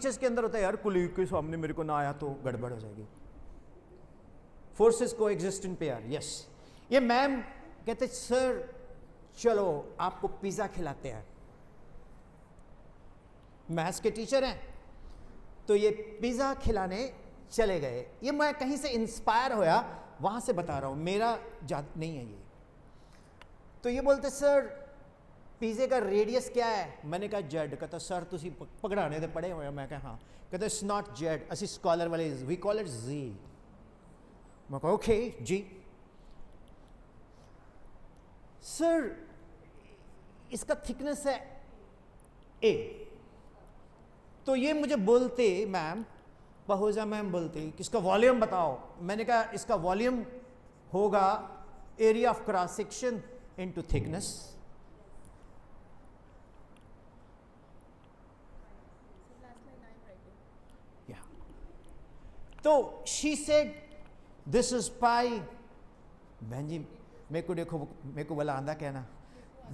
Teachers के अंदर होता है यार कुलीग के सामने मेरे को ना आया तो गड़बड़ हो जाएगी। फोर्सेस को एग्जिस्ट इन पेयर। यस, ये मैम कहते सर चलो आपको पिज्जा खिलाते हैं। मैथ्स के टीचर हैं तो ये पिज्जा खिलाने चले गए। ये मैं कहीं से इंस्पायर होया, वहां से बता रहा हूं, मेरा जात नहीं है ये। तो ये बोलते सर पिज़्ज़े का रेडियस क्या है? मैंने कहा जेड। कहता सर तुसी पकड़ाने दे पड़े हुए। मैं कहा हाँ। कहते इट्स नॉट जेड, असी स्कॉलर वाले वी कॉल इट जी। मैं कहा ओके जी। सर इसका थिकनेस है ए। तो ये मुझे बोलते मैम, पहुजा मैम बोलती कि इसका वॉल्यूम बताओ। मैंने कहा इसका वॉल्यूम होगा area of cross section into thickness. तो she said this is pi. बहन जी मेरे को देखो, मेरे को बोला आंदा कहना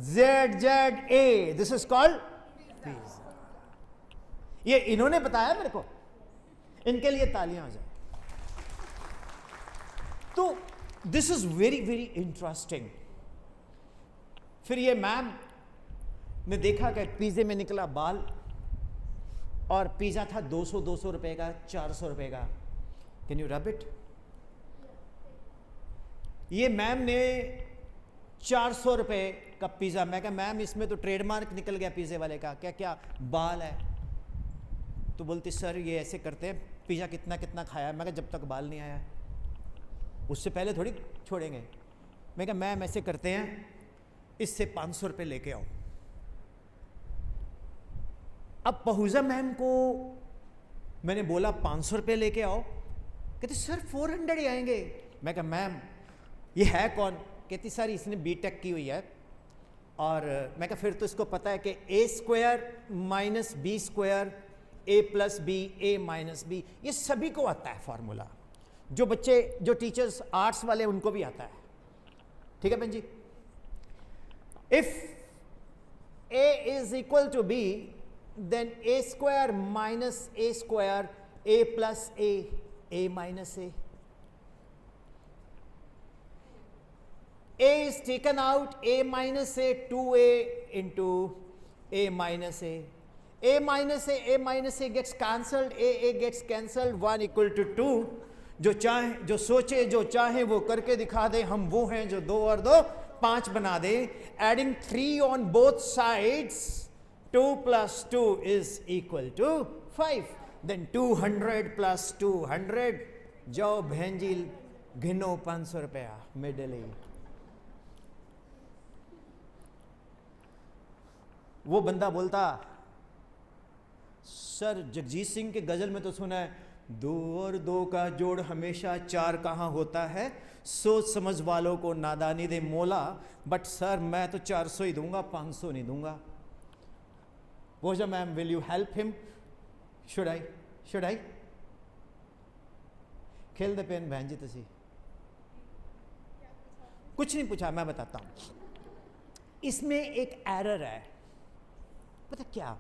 Z Z A, this is called pizza. ये इन्होंने बताया मेरे को, इनके लिए तालियां हो जाए। तो this is very very interesting. फिर ये मैम ने देखा कि पिज़्ज़े में निकला बाल, और पिज़्ज़ा था 200 रुपए का, 400 रुपए का। Can you rub it? ये मैम ने 400 रुपए का पिज़्ज़ा, मैं कहा मैम इसमें तो ट्रेडमार्क निकल गया पिज़्ज़े वाले का, क्या क्या बाल है? तो बोलती सर ये ऐसे करते हैं, पिज़्ज़ा कितना कितना खाया? मैं कहा जब तक बाल नहीं आया, उससे पहले थोड़ी छोड़ेंगे। मैं कहा मैम ऐसे करते हैं, इससे 500 रुपये लेके आओ। अब पहुजा मैम को मैंने बोला 500 रुपये लेके आओ। कहते सर 400 ही आएंगे। मैं कहा मैम ये है कौन? कहती सर इसने बीटेक की हुई है। और मैं कहा फिर तो इसको पता है कि ए स्क्वायर माइनस बी स्क्वायर ए प्लस बी ए माइनस बी, ये सभी को आता है फॉर्मूला। जो बच्चे जो टीचर्स आर्ट्स वाले उनको भी आता है। ठीक है बहन जी? If A is equal to B then a square minus a square a plus a minus a is taken out, a minus a 2a into a minus a minus a minus a gets cancelled, a gets cancelled, 1 equal to 2। जो चाहे जो सोचे जो चाहे वो करके दिखा दे, हम वो हैं जो 2 और 2 5 बना दे। Adding 3 on both sides, 2 plus 2 is equal to 5। then 200 plus 200, जाओ बहन जी गिनो 500 रुपया मिडल। वो बंदा बोलता सर जगजीत सिंह के गजल में तो सुना है 2 और 2 का जोड़ हमेशा 4 कहाँ होता है, सोच समझ वालों को नादानी दे मोला। बट सर मैं तो 400 ही दूंगा, 500 नहीं दूंगा। Pooja ma'am, will you help him? Should I? खेल दे पेन बहन जी तुसी। कुछ नहीं पूछा, मैं बताता हूं। इसमें एक एरर है, पता क्या?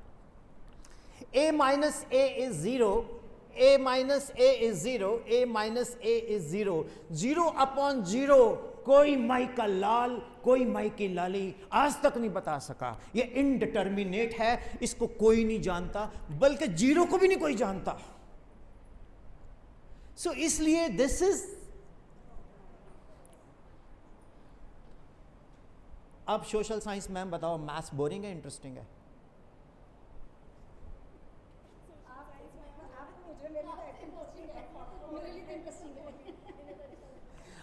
a minus A is 0, a minus A is 0, a minus A is 0, 0 upon 0। कोई माई का लाल कोई माई की लाली आज तक नहीं बता सका। ये इनडिटर्मिनेट है, इसको कोई नहीं जानता, बल्कि 0 को भी नहीं कोई जानता। सो इसलिए दिस इज। अब सोशल साइंस मैम बताओ, मैथ्स बोरिंग है इंटरेस्टिंग है?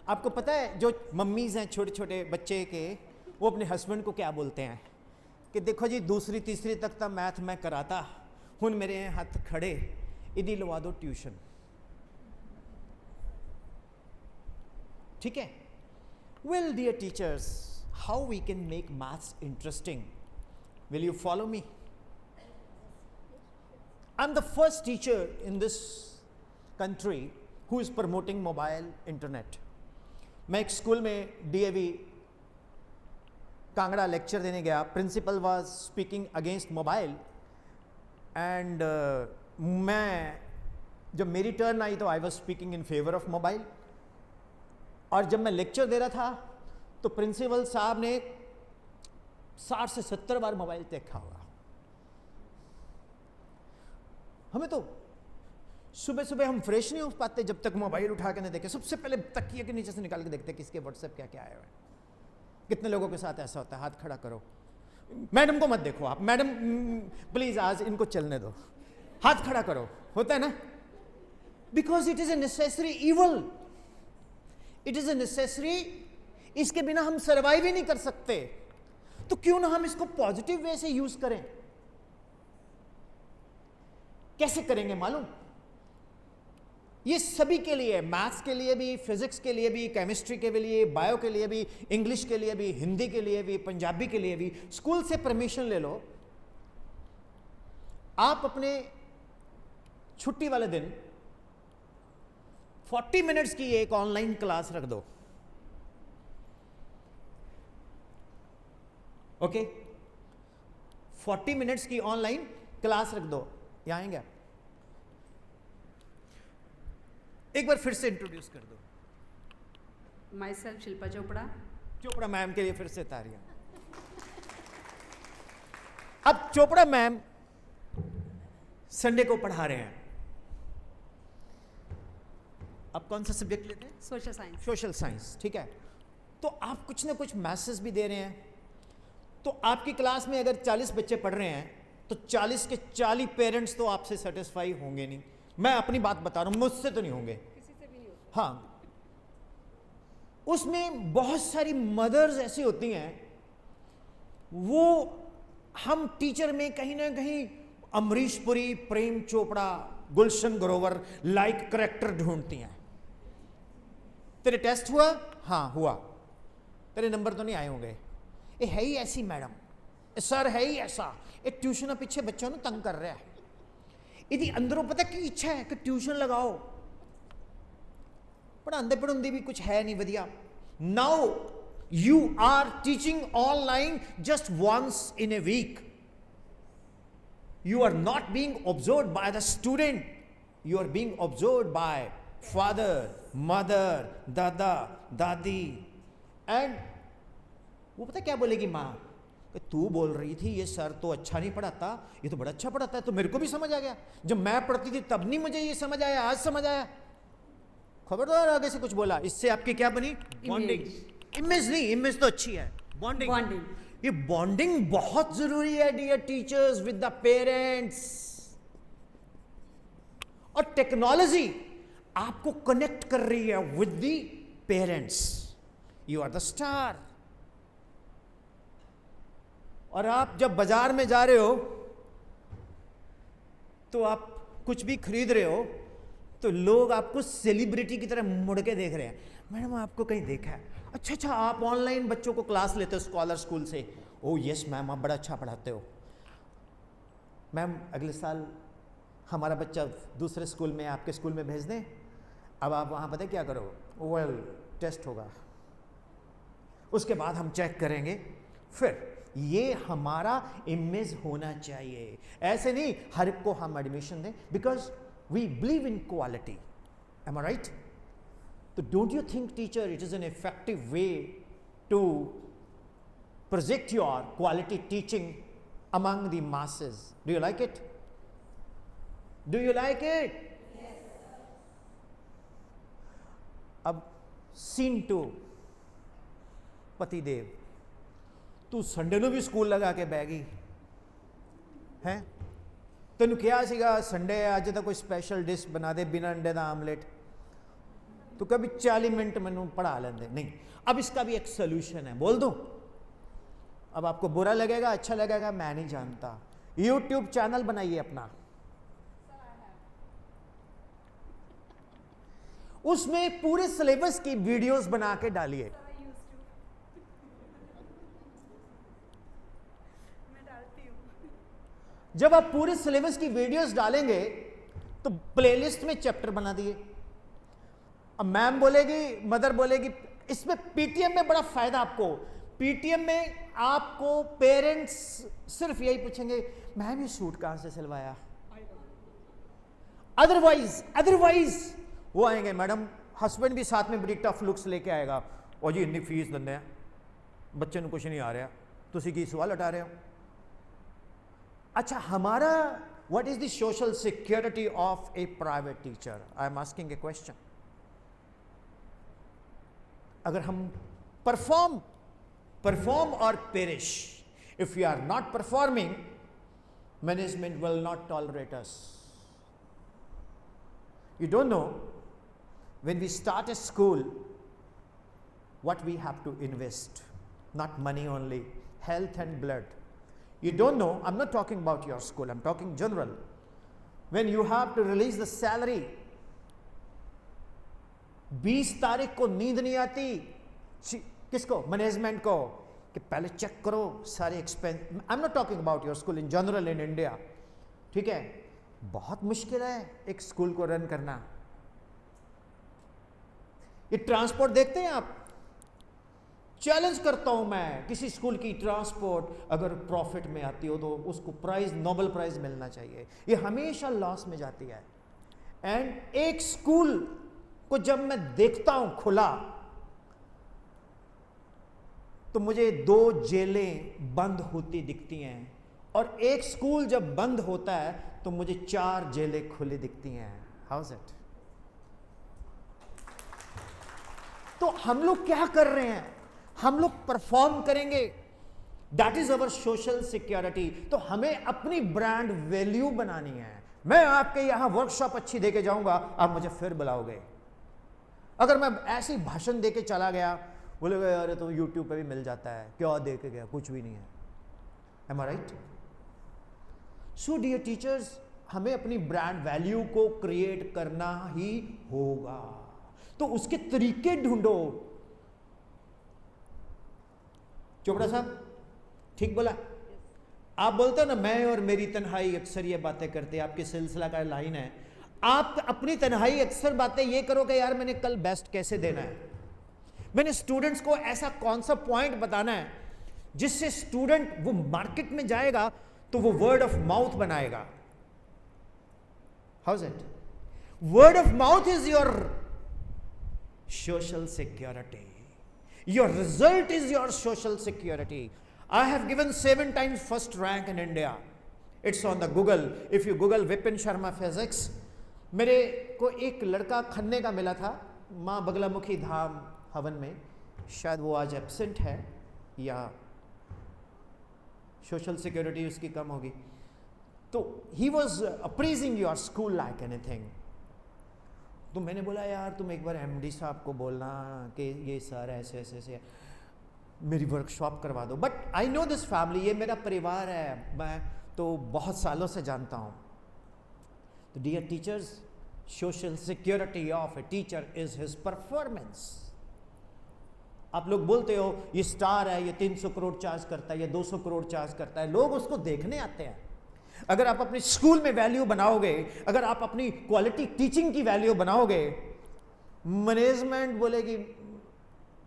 आपको पता है जो मम्मीज़ हैं छोटे छोटे बच्चे के, वो अपने हस्बैंड को क्या बोलते हैं कि देखो जी दूसरी तीसरी तक तो मैथ मैं कराता, हुन मेरे हाथ खड़े इदी लवा दो ट्यूशन। ठीक है? Well dear teachers, how we can make maths interesting? Will you follow me? I am the first teacher in this country who is promoting mobile internet. मैं एक स्कूल में डीएवी कांगड़ा लेक्चर देने गया। Principal was speaking against mobile and मैं जब मेरी turn आई तो I was speaking in favour of mobile, और जब मैं लेक्चर दे रहा था तो प्रिंसिपल साहब ने 60 से 70 बार मोबाइल देखा होगा। हमें तो सुबह सुबह हम फ्रेश नहीं हो पाते जब तक मोबाइल उठा के नहीं देखे। सबसे पहले तकिए के नीचे से निकाल के देखते किसके व्हाट्सएप क्या क्या आया हुआ है। कितने लोगों के साथ ऐसा होता है? हाथ खड़ा करो। मैडम को मत देखो आप, मैडम प्लीज आज इनको चलने दो, हाथ खड़ा करो। होता है ना? Because it is a necessary evil, it is a necessary, इसके बिना हम सर्वाइव ही नहीं कर सकते। तो क्यों ना हम इसको पॉजिटिव वे से यूज करें। कैसे करेंगे मालूम? ये सभी के लिए, मैथ्स के लिए भी, फिजिक्स के लिए भी, केमिस्ट्री के लिए, बायो के लिए भी, इंग्लिश के लिए भी, हिंदी के लिए भी, पंजाबी के लिए भी। स्कूल से परमिशन ले लो, आप अपने छुट्टी वाले दिन 40 मिनट्स की एक ऑनलाइन क्लास रख दो। ओके, 40 मिनट्स की ऑनलाइन क्लास रख दो। यहां आएंगे आप? एक बार फिर से इंट्रोड्यूस कर दो। My self Shilpa Chopra. Chopra ma'am के लिए फिर से तालियां। अब चोपड़ा मैम संडे को पढ़ा रहे हैं। अब कौन सा सब्जेक्ट लेते हैं? Social science. सोशल साइंस, ठीक है। तो आप कुछ ना कुछ मैसेज भी दे रहे हैं। तो आपकी क्लास में अगर 40 बच्चे पढ़ रहे हैं तो 40 के 40 पेरेंट्स तो आपसे सेटिस्फाई होंगे नहीं। मैं अपनी बात बता रहा हूं, मुझसे तो नहीं होंगे। किसी से भी नहीं होता। हाँ, उसमें बहुत सारी मदर्स ऐसी होती हैं, वो हम टीचर में कहीं ना कहीं अमरीश पुरी, प्रेम चोपड़ा, गुलशन ग्रोवर लाइक करेक्टर ढूंढती हैं। तेरे टेस्ट हुआ? हाँ हुआ। तेरे नंबर तो नहीं आए होंगे। ये है ही ऐसी मैडम, सर है ही ऐसा, एक ट्यूशन पीछे बच्चों ने तंग कर रहा है। यदि अंदरों पता की इच्छा है कि ट्यूशन लगाओ, पढ़ाते पढ़ाते भी कुछ है नहीं वधिया। Now you are teaching online just once in a week. You are not being observed by the student, you are being observed by father, mother, dada, dadi, and वो पता क्या बोलेगी माँ कि तू बोल रही थी ये सर तो अच्छा नहीं पढ़ाता, ये तो बड़ा अच्छा पढ़ाता है। तो मेरे को भी समझ आ गया, जब मैं पढ़ती थी तब नहीं मुझे ये समझ आया, आज समझ आया। खबरदार आगे से कुछ बोला, इससे आपकी क्या बनी? बॉन्डिंग। इमेज नहीं, इमेज तो अच्छी है, बॉन्डिंग। बॉन्डिंग, ये बॉन्डिंग बहुत जरूरी है dear teachers with the parents. और टेक्नोलॉजी आपको कनेक्ट कर रही है with the parents. You are the star. और आप जब बाजार में जा रहे हो तो आप कुछ भी खरीद रहे हो तो लोग आपको सेलिब्रिटी की तरह मुड़ के देख रहे हैं। मैडम आपको कहीं देखा है? अच्छा अच्छा, आप ऑनलाइन बच्चों को क्लास लेते हो स्कॉलर स्कूल से? ओह यस मैम, आप बड़ा अच्छा पढ़ाते हो। मैम अगले साल हमारा बच्चा दूसरे स्कूल में आपके स्कूल में भेज दें। अब आप वहाँ पता क्या करो? वेल टेस्ट होगा, उसके बाद हम चेक करेंगे। फिर ये हमारा इमेज होना चाहिए। ऐसे नहीं हर एक को हम एडमिशन दें, because we believe in quality. Am I right? So don't you think teacher it is an effective way to project your quality teaching among the masses? Do you like it? Do you like it? Yes. अब scene 2, पतिदेव, तू Sunday ਨੂੰ ਵੀ school ਲਗਾ ਕੇ ਬਹਿ ਗਈ ਹੈ। ਤੈਨੂੰ ਕਿਹਾ ਸੀਗਾ ਸੰਡੇ ਅੱਜ ਤਾਂ ਕੋਈ ਸਪੈਸ਼ਲ ਡਿਸ਼ ਬਣਾ ਦੇ ਬਿਨਾਂ ਅੰਡੇ ਦਾ ਆਮਲੇਟ। तो कभी 40 मिनट मैंने पढ़ा लेंगे नहीं। अब इसका भी एक सोल्यूशन है, बोल दूं? अब आपको बुरा लगेगा अच्छा लगेगा मैं नहीं जानता। YouTube चैनल बनाइए अपना, उसमें पूरे सिलेबस की वीडियोस बना के डालिए। जब आप पूरे सिलेबस की वीडियोस डालेंगे तो प्लेलिस्ट में चैप्टर बना दिए। अब मैम बोलेगी, मदर बोलेगी, इसमें पीटीएम में बड़ा फायदा आपको। पीटीएम में आपको पेरेंट्स सिर्फ यही पूछेंगे मैम ये सूट कहां से सिलवाया। अदरवाइज वो आएंगे, मैडम हस्बैंड भी साथ में बड़ी टफ लुक्स लेके आएगा, और जी इतनी फीस दिंदे बच्चे को कुछ नहीं आ रहा, तुसी की सवाल हटा रहे हो। अच्छा, हमारा what is the social security of a private teacher? I am asking a question. अगर हम परफॉर्म और perish, if you are not performing, management will not tolerate us. You don't know, when we start a school, what we have to invest, not money only, health and blood. You don't know, I'm not talking about your school, I'm talking general. When you have to release the salary, 20 तारीख को नींद नहीं आती, किसको? Management को, कि पहले check करो सारे expense. I am not talking about your school, in general in India, ठीक है? बहुत मुश्किल है एक स्कूल को रन करना। ये ट्रांसपोर्ट देखते हैं आप, चैलेंज करता हूं मैं, किसी स्कूल की ट्रांसपोर्ट अगर प्रॉफिट में आती हो तो उसको प्राइज, नोबेल प्राइज मिलना चाहिए। ये हमेशा लॉस में जाती है। एंड एक स्कूल को जब मैं देखता हूं खुला, तो मुझे 2 जेलें बंद होती दिखती हैं, और एक स्कूल जब बंद होता है तो मुझे 4 जेलें खुली दिखती हैं। How is it? तो हम लोग क्या कर रहे हैं? हम लोग परफॉर्म करेंगे, that is our social security. तो हमें अपनी ब्रांड वैल्यू बनानी है। मैं आपके यहां वर्कशॉप अच्छी देके जाऊंगा, आप मुझे फिर बुलाओगे। अगर मैं ऐसे ही भाषण देके चला गया, बोलेगा यार तो यूट्यूब पे भी मिल जाता है, क्या दे के गया, कुछ भी नहीं है। M I right? So dear teachers, हमें अपनी ब्रांड वैल्यू को क्रिएट करना ही होगा। तो उसके तरीके ढूंढो। चोपड़ा साहब ठीक बोला? आप बोलते हो ना, मैं और मेरी तन्हाई अक्सर ये बातें करते हैं, आपके सिलसिला का लाइन है। आप अपनी तन्हाई अक्सर बातें ये करो कि यार मैंने कल बेस्ट कैसे देना है, मैंने स्टूडेंट्स को ऐसा कौन सा पॉइंट बताना है जिससे स्टूडेंट वो मार्केट में जाएगा तो वो वर्ड ऑफ माउथ बनाएगा। How is it? Word of mouth is your social security, your result is your social security. I have given 7 times first rank in India, it's on the Google, if you Google Vipin Sharma physics. मेरे को एक लड़का खन्ने का मिला था मां बगलामुखी धाम हवन में, शायद वो आज एब्सेंट है या सोशल सिक्योरिटी उसकी कम होगी। तो he was appraising your school like anything. तो मैंने बोला यार तुम एक बार एमडी साहब को बोलना कि ये सर ऐसे ऐसे ऐसे मेरी वर्कशॉप करवा दो। But I know this family, ये मेरा परिवार है, मैं तो बहुत सालों से जानता हूँ। तो dear teachers, social security of a teacher is his performance. आप लोग बोलते हो ये स्टार है, ये 300 करोड़ चार्ज करता है, ये 200 करोड़ चार्ज करता है, लोग उसको देखने आते हैं। अगर आप अपने स्कूल में वैल्यू बनाओगे, अगर आप अपनी क्वालिटी टीचिंग की वैल्यू बनाओगे, मैनेजमेंट बोलेगी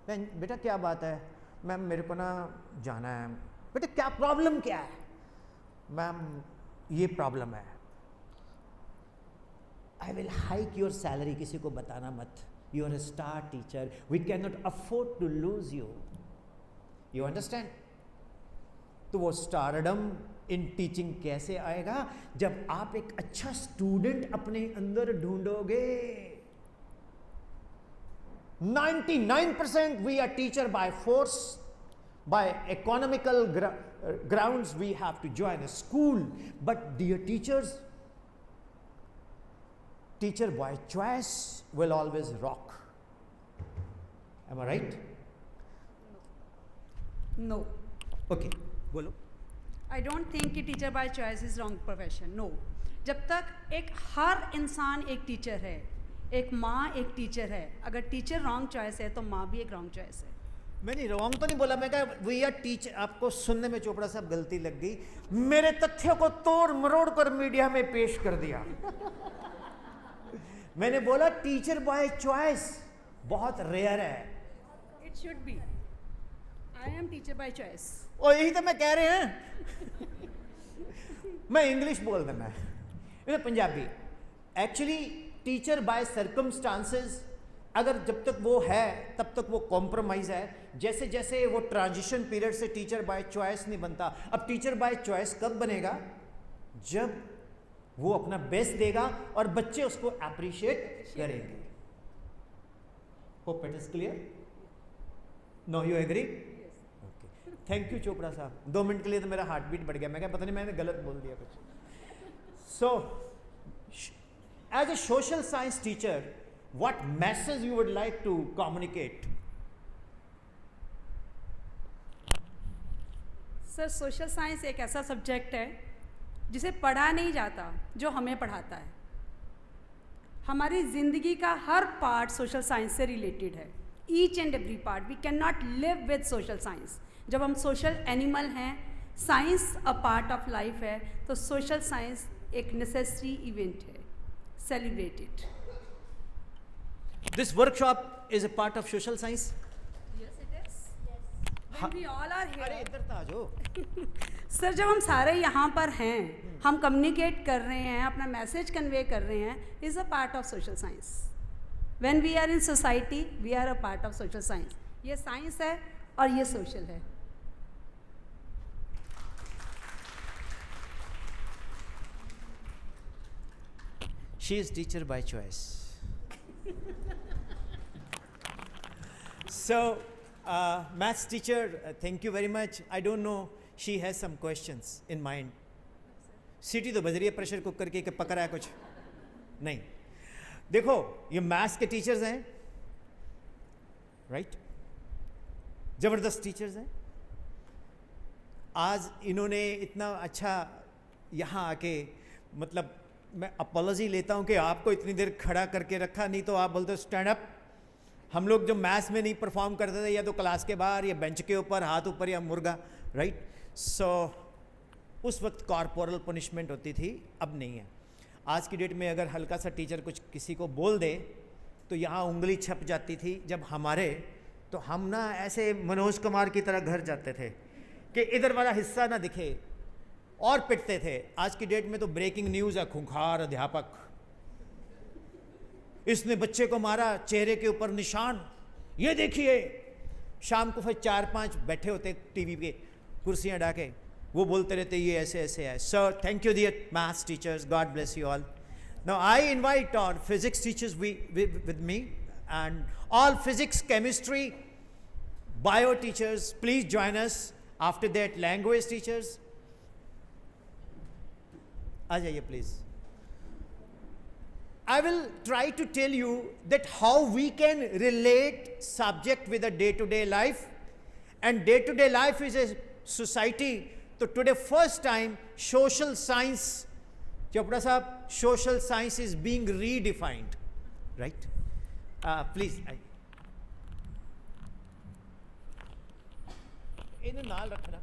बेटा क्या बात है मैम, मेरे को ना जाना है। बेटा क्या प्रॉब्लम क्या है? मैम ये प्रॉब्लम है। I will hike your salary, किसी को बताना मत। You are a star teacher. We cannot afford to lose you. You understand? तो वो स्टारडम इन टीचिंग कैसे आएगा? जब आप एक अच्छा स्टूडेंट अपने अंदर ढूंढोगे। 99% we are teacher by force, by economical grounds we have to join a school. But dear teachers, teacher by choice will always rock. Am I right? No. Okay, बोलो। I don't think कि teacher by choice is wrong profession. No, जब तक एक हर इंसान एक teacher है, एक माँ एक टीचर है। अगर टीचर रॉन्ग चॉइस है तो माँ भी एक रॉन्ग चॉइस है। मैंने रॉन्ग तो नहीं बोला, मैं कहा वी आर टीचर। आपको सुनने में चोपड़ा साहब गलती लग गई, मेरे तथ्यों को तोड़ मरोड़ कर मीडिया में पेश कर दिया। मैंने बोला टीचर बाय चॉइस बहुत रेयर है। It should be. I am teacher by choice. और यही तो मैं कह रहे हैं। मैं इंग्लिश बोल देना है, Punjabi. Actually teacher by circumstances, अगर जब तक वो है तब तक वो कॉम्प्रोमाइज है। जैसे जैसे वो ट्रांजिशन पीरियड से टीचर बाय चॉइस नहीं बनता। अब टीचर बाय चॉइस कब बनेगा? जब वो अपना बेस्ट देगा और बच्चे उसको अप्रिशिएट करेंगे। Hope it is clear? No you agree? Okay, thank you Chopra साहब। 2 मिनट के लिए तो मेरा हार्ट बीट बढ़ गया। मैं क्या पता नहीं मैंने गलत बोल दिया कुछ। So as a social science teacher, what message you would like to communicate? Sir, social science एक ऐसा सब्जेक्ट है जिसे पढ़ा नहीं जाता, जो हमें पढ़ाता है। हमारी ज़िंदगी का हर पार्ट सोशल साइंस से रिलेटेड है। Each and every part. We can not live with social science. जब हम सोशल एनिमल हैं, science a part of life है, तो सोशल साइंस एक नेसेसरी इवेंट है। Celebrated. This workshop is a part of social science. Yes, it is. Yes. When we all are here. अरे इधर तो आ जाओ। सर, जब हम सारे यहाँ पर हैं, हम कम्युनिकेट कर रहे हैं, अपना मैसेज कन्वे कर रहे हैं, is a part of social science. When we are in society, we are a part of social science. ये साइंस है और ये सोशल है। She is teacher by choice. So, maths teacher, thank you very much. I don't know, she has some questions in mind. सीटी तो बज रही है प्रेशर कुकर की कि पक रहा है कुछ नहीं। देखो, ये मैथ्स के टीचर्स हैं, राइट? जबरदस्त टीचर्स हैं। आज इन्होंने इतना अच्छा यहाँ आके, मतलब मैं अपॉलॉजी लेता हूँ कि आपको इतनी देर खड़ा करके रखा, नहीं तो आप बोलते हो स्टैंड अप। हम लोग जो मैथ्स में नहीं परफॉर्म करते थे, या तो क्लास के बाहर या बेंच के ऊपर, हाथ ऊपर या मुर्गा, राइट? सो उस वक्त कॉर्पोरल पनिशमेंट होती थी, अब नहीं है। आज की डेट में अगर हल्का सा टीचर कुछ किसी को बोल दे तो यहाँ उंगली छप जाती थी। जब हमारे, तो हम ना ऐसे मनोज कुमार की तरह घर जाते थे कि इधर वाला हिस्सा ना दिखे, और पिटते थे। आज की डेट में तो ब्रेकिंग न्यूज़ है, खूंखार अध्यापक, इसने बच्चे को मारा, चेहरे के ऊपर निशान, ये देखिए। शाम को फिर 4-5 बैठे होते टीवी पे कुर्सियां डाके, वो बोलते रहते ये ऐसे ऐसे है। Sir, thank you dear maths teachers, God bless you all. Now I invite our physics teachers with me, and all physics, chemistry, bio teachers, please join us. After that language teachers, आ जाइए please. I will try to tell you that how we can relate subject with a day-to-day life, and day-to-day life is a society. So today first time social science, Chopra sahab, social science is being redefined, right? Please. इन्हें नाल रखना।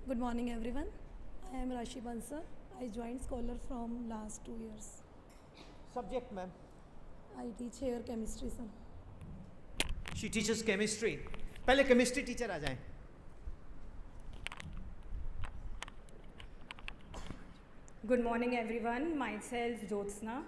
Good morning everyone. I am Rashi Bansal. I joined Scholar from last 2 years. Subject ma'am? I teach here chemistry sir. She teaches chemistry. पहले chemistry teacher आ जाएं। Good morning everyone, myself Jyotsna,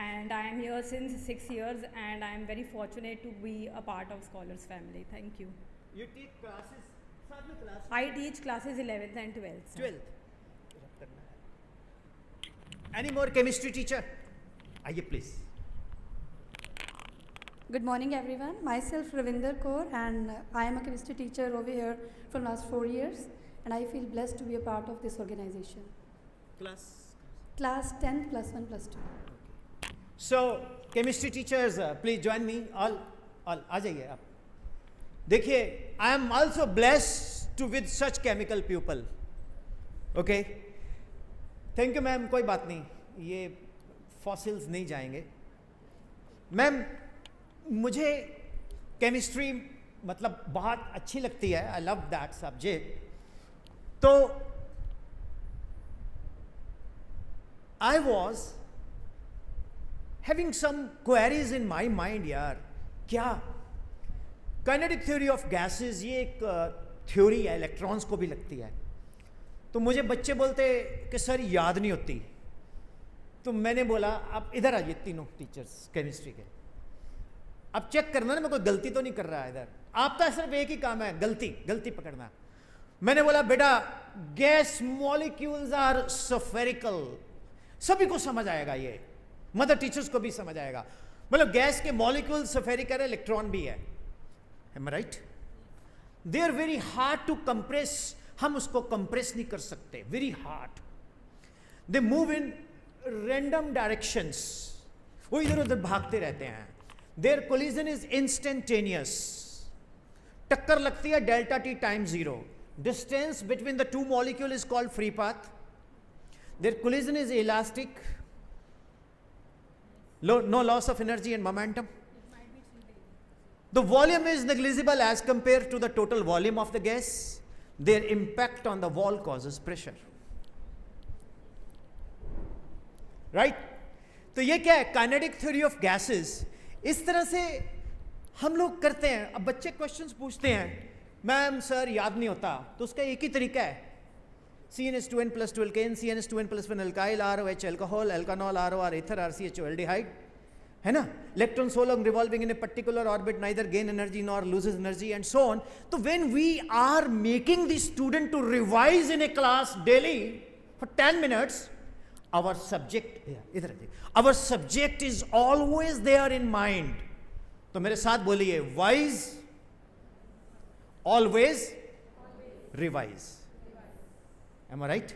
and I am here since 6 years, and I am very fortunate to be a part of Scholars family. Thank you. You teach classes, साथ में class? I teach classes 11th and 12th. sir. 12th. Any more chemistry teacher? आइए please. Good morning everyone. Myself Ravinder Kaur, and I am a chemistry teacher over here from last 4 years, and I feel blessed to be a part of this organization. Class 10 plus 1 plus 2. So chemistry teachers, please join me. All आ जाइए आप। देखिए, I am also blessed to with such chemical people. Okay? Thank you ma'am, कोई बात नहीं, ये fossils नहीं जाएंगे। Ma'am, मुझे केमिस्ट्री मतलब बहुत अच्छी लगती है, आई लव दैट सब्जेक्ट। तो I was having some queries in my mind यार, क्या काइनेटिक थ्योरी ऑफ गैसेस, ये एक थ्योरी है, इलेक्ट्रॉन्स को भी लगती है। तो मुझे बच्चे बोलते कि सर याद नहीं होती। तो मैंने बोला आप इधर आइए तीनों टीचर्स केमिस्ट्री के, अब चेक करना ना मैं कोई गलती तो नहीं कर रहा है इधर, आपका सिर्फ एक ही काम है गलती पकड़ना। मैंने बोला बेटा गैस मॉलिक्यूल्स आर स्फेरिकल, सभी को समझ आएगा, ये मदर टीचर्स को भी समझ आएगा। मतलब गैस के मॉलिक्यूल स्फेरिकल है, इलेक्ट्रॉन भी है, am I right? They are very hard to compress, हम उसको कंप्रेस नहीं कर सकते, very hard. They move in random directions, वो इधर उधर भागते रहते हैं। देयर कोलिजन इज इंस्टेंटेनियस, टक्कर लगती है delta T time 0, distance between the two molecule is called free path, there collision is elastic, no loss of energy and momentum. The volume is negligible as compared to the total volume of the gas. Their impact on the wall causes pressure. Right? तो ये क्या है? Kinetic theory of gases. इस तरह से हम लोग करते हैं। अब बच्चे क्वेश्चंस पूछते हैं, मैम सर याद नहीं होता, तो उसका एक ही तरीका है, CnH2n plus 2 alkane, CnH2n plus 1 alkyl, ROH alcohol, alkanol, ROR ether, RCHO aldehyde, है ना? Electron so long revolving in a particular orbit neither gain energy nor loses energy and so on. So when we are making the student to revise in a class daily for 10 minutes, our subject, इधर our subject is always there in mind. तो मेरे साथ बोलिए, wise, always, revise. Am I right?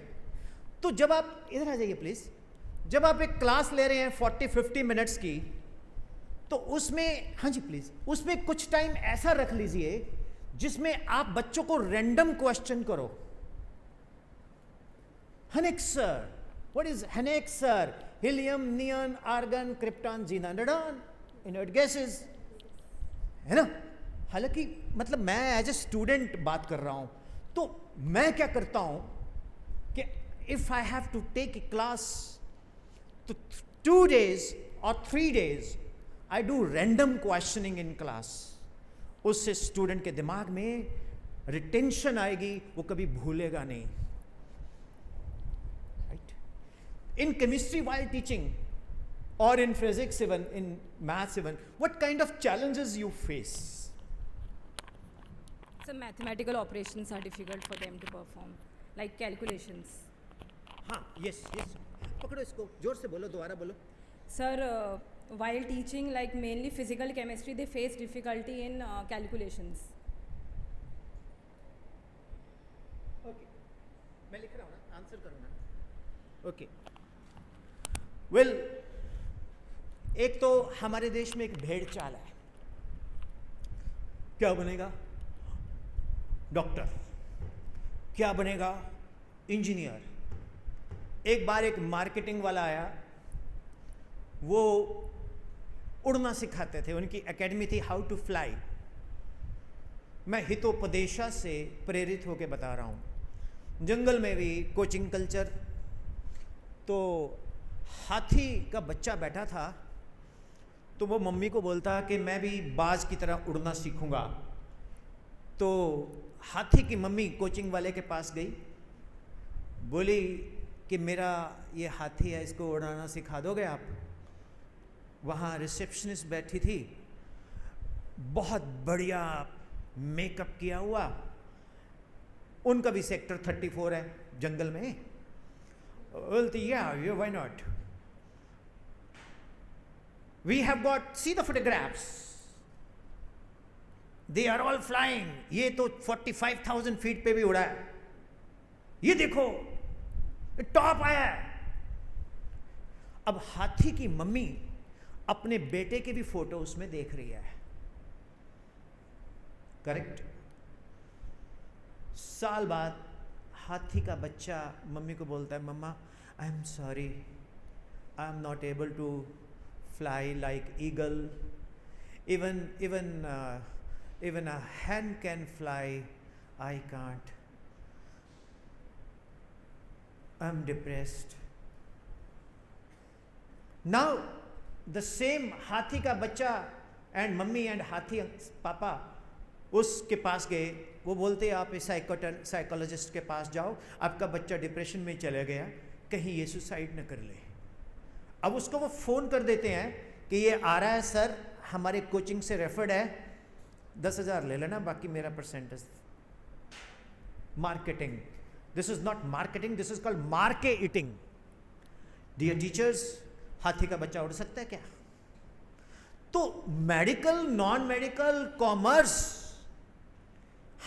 तो जब आप इधर आ जाइए प्लीज, जब आप एक क्लास ले रहे हैं 40-50 मिनट्स की, तो उसमें, हाँ जी प्लीज, उसमें कुछ टाइम ऐसा रख लीजिए जिसमें आप बच्चों को रैंडम क्वेश्चन करो। हनेक सर, व्हाट इज हनेक sir? Helium, neon, argon, krypton, xenon, radon, inert gases, है ना? हालांकि मतलब मैं एज ए स्टूडेंट बात कर रहा हूं, तो मैं क्या करता हूं कि if I have to take a class to 2 days or 3 days, I do random questioning in class. उससे स्टूडेंट के दिमाग में रिटेंशन आएगी, वो कभी भूलेगा नहीं। Right? In chemistry while teaching, or in physics even, in maths even, what kind of challenges you face? Some mathematical operations are difficult for them to perform, like calculations. हाँ, yes, yes. पकड़ो इसको, जोर से बोलो, दोबारा बोलो। Sir, while teaching, like mainly physical chemistry, they face difficulty in calculations. Okay. मैं लिख रहा हूँ ना, आंसर करो ना। Okay. Well, एक तो हमारे देश में एक भेड़ चाल है, क्या बनेगा? डॉक्टर, क्या बनेगा? इंजीनियर। एक बार एक मार्केटिंग वाला आया, वो उड़ना सिखाते थे, उनकी एकेडमी थी हाउ टू फ्लाई। मैं हितोपदेशा से प्रेरित होकर बता रहा हूँ, जंगल में भी कोचिंग कल्चर। तो हाथी का बच्चा बैठा था, तो वो मम्मी को बोलता कि मैं भी बाज की तरह उड़ना सीखूंगा। तो हाथी की मम्मी कोचिंग वाले के पास गई, बोली कि मेरा ये हाथी है, इसको उड़ाना सिखा दोगे आप? वहाँ रिसेप्शनिस्ट बैठी थी, बहुत बढ़िया मेकअप किया हुआ, उनका भी सेक्टर 34 है जंगल में। बोलती या why not, we have got, see the photographs, they are all flying. ये तो 45,000 फीट पे भी उड़ा है, ये देखो टॉप आया है। अब हाथी की मम्मी अपने बेटे के भी फोटो उसमें देख रही है, करेक्ट? साल बाद हाथी का बच्चा मम्मी को बोलता है, mama I am sorry, I am not able to fly like eagle, even a hen can fly, I can't, I'm depressed. Now the same हाथी का बच्चा एंड मम्मी एंड हाथी पापा उसके पास गए, वो बोलते आप इस साइकोलॉजिस्ट के पास जाओ, आपका बच्चा डिप्रेशन में चला गया, कहीं ये सुसाइड न कर ले। अब उसको वो फ़ोन कर देते हैं कि ये आ रहा है सर, हमारे कोचिंग से रेफर्ड है, 10,000 ले लेना, बाकी मेरा percentage. Marketing, this is not marketing, this is called मार्के ईटिंग। डियर टीचर्स, हाथी का बच्चा उड़ सकता है क्या? तो मेडिकल, नॉन मेडिकल, कॉमर्स,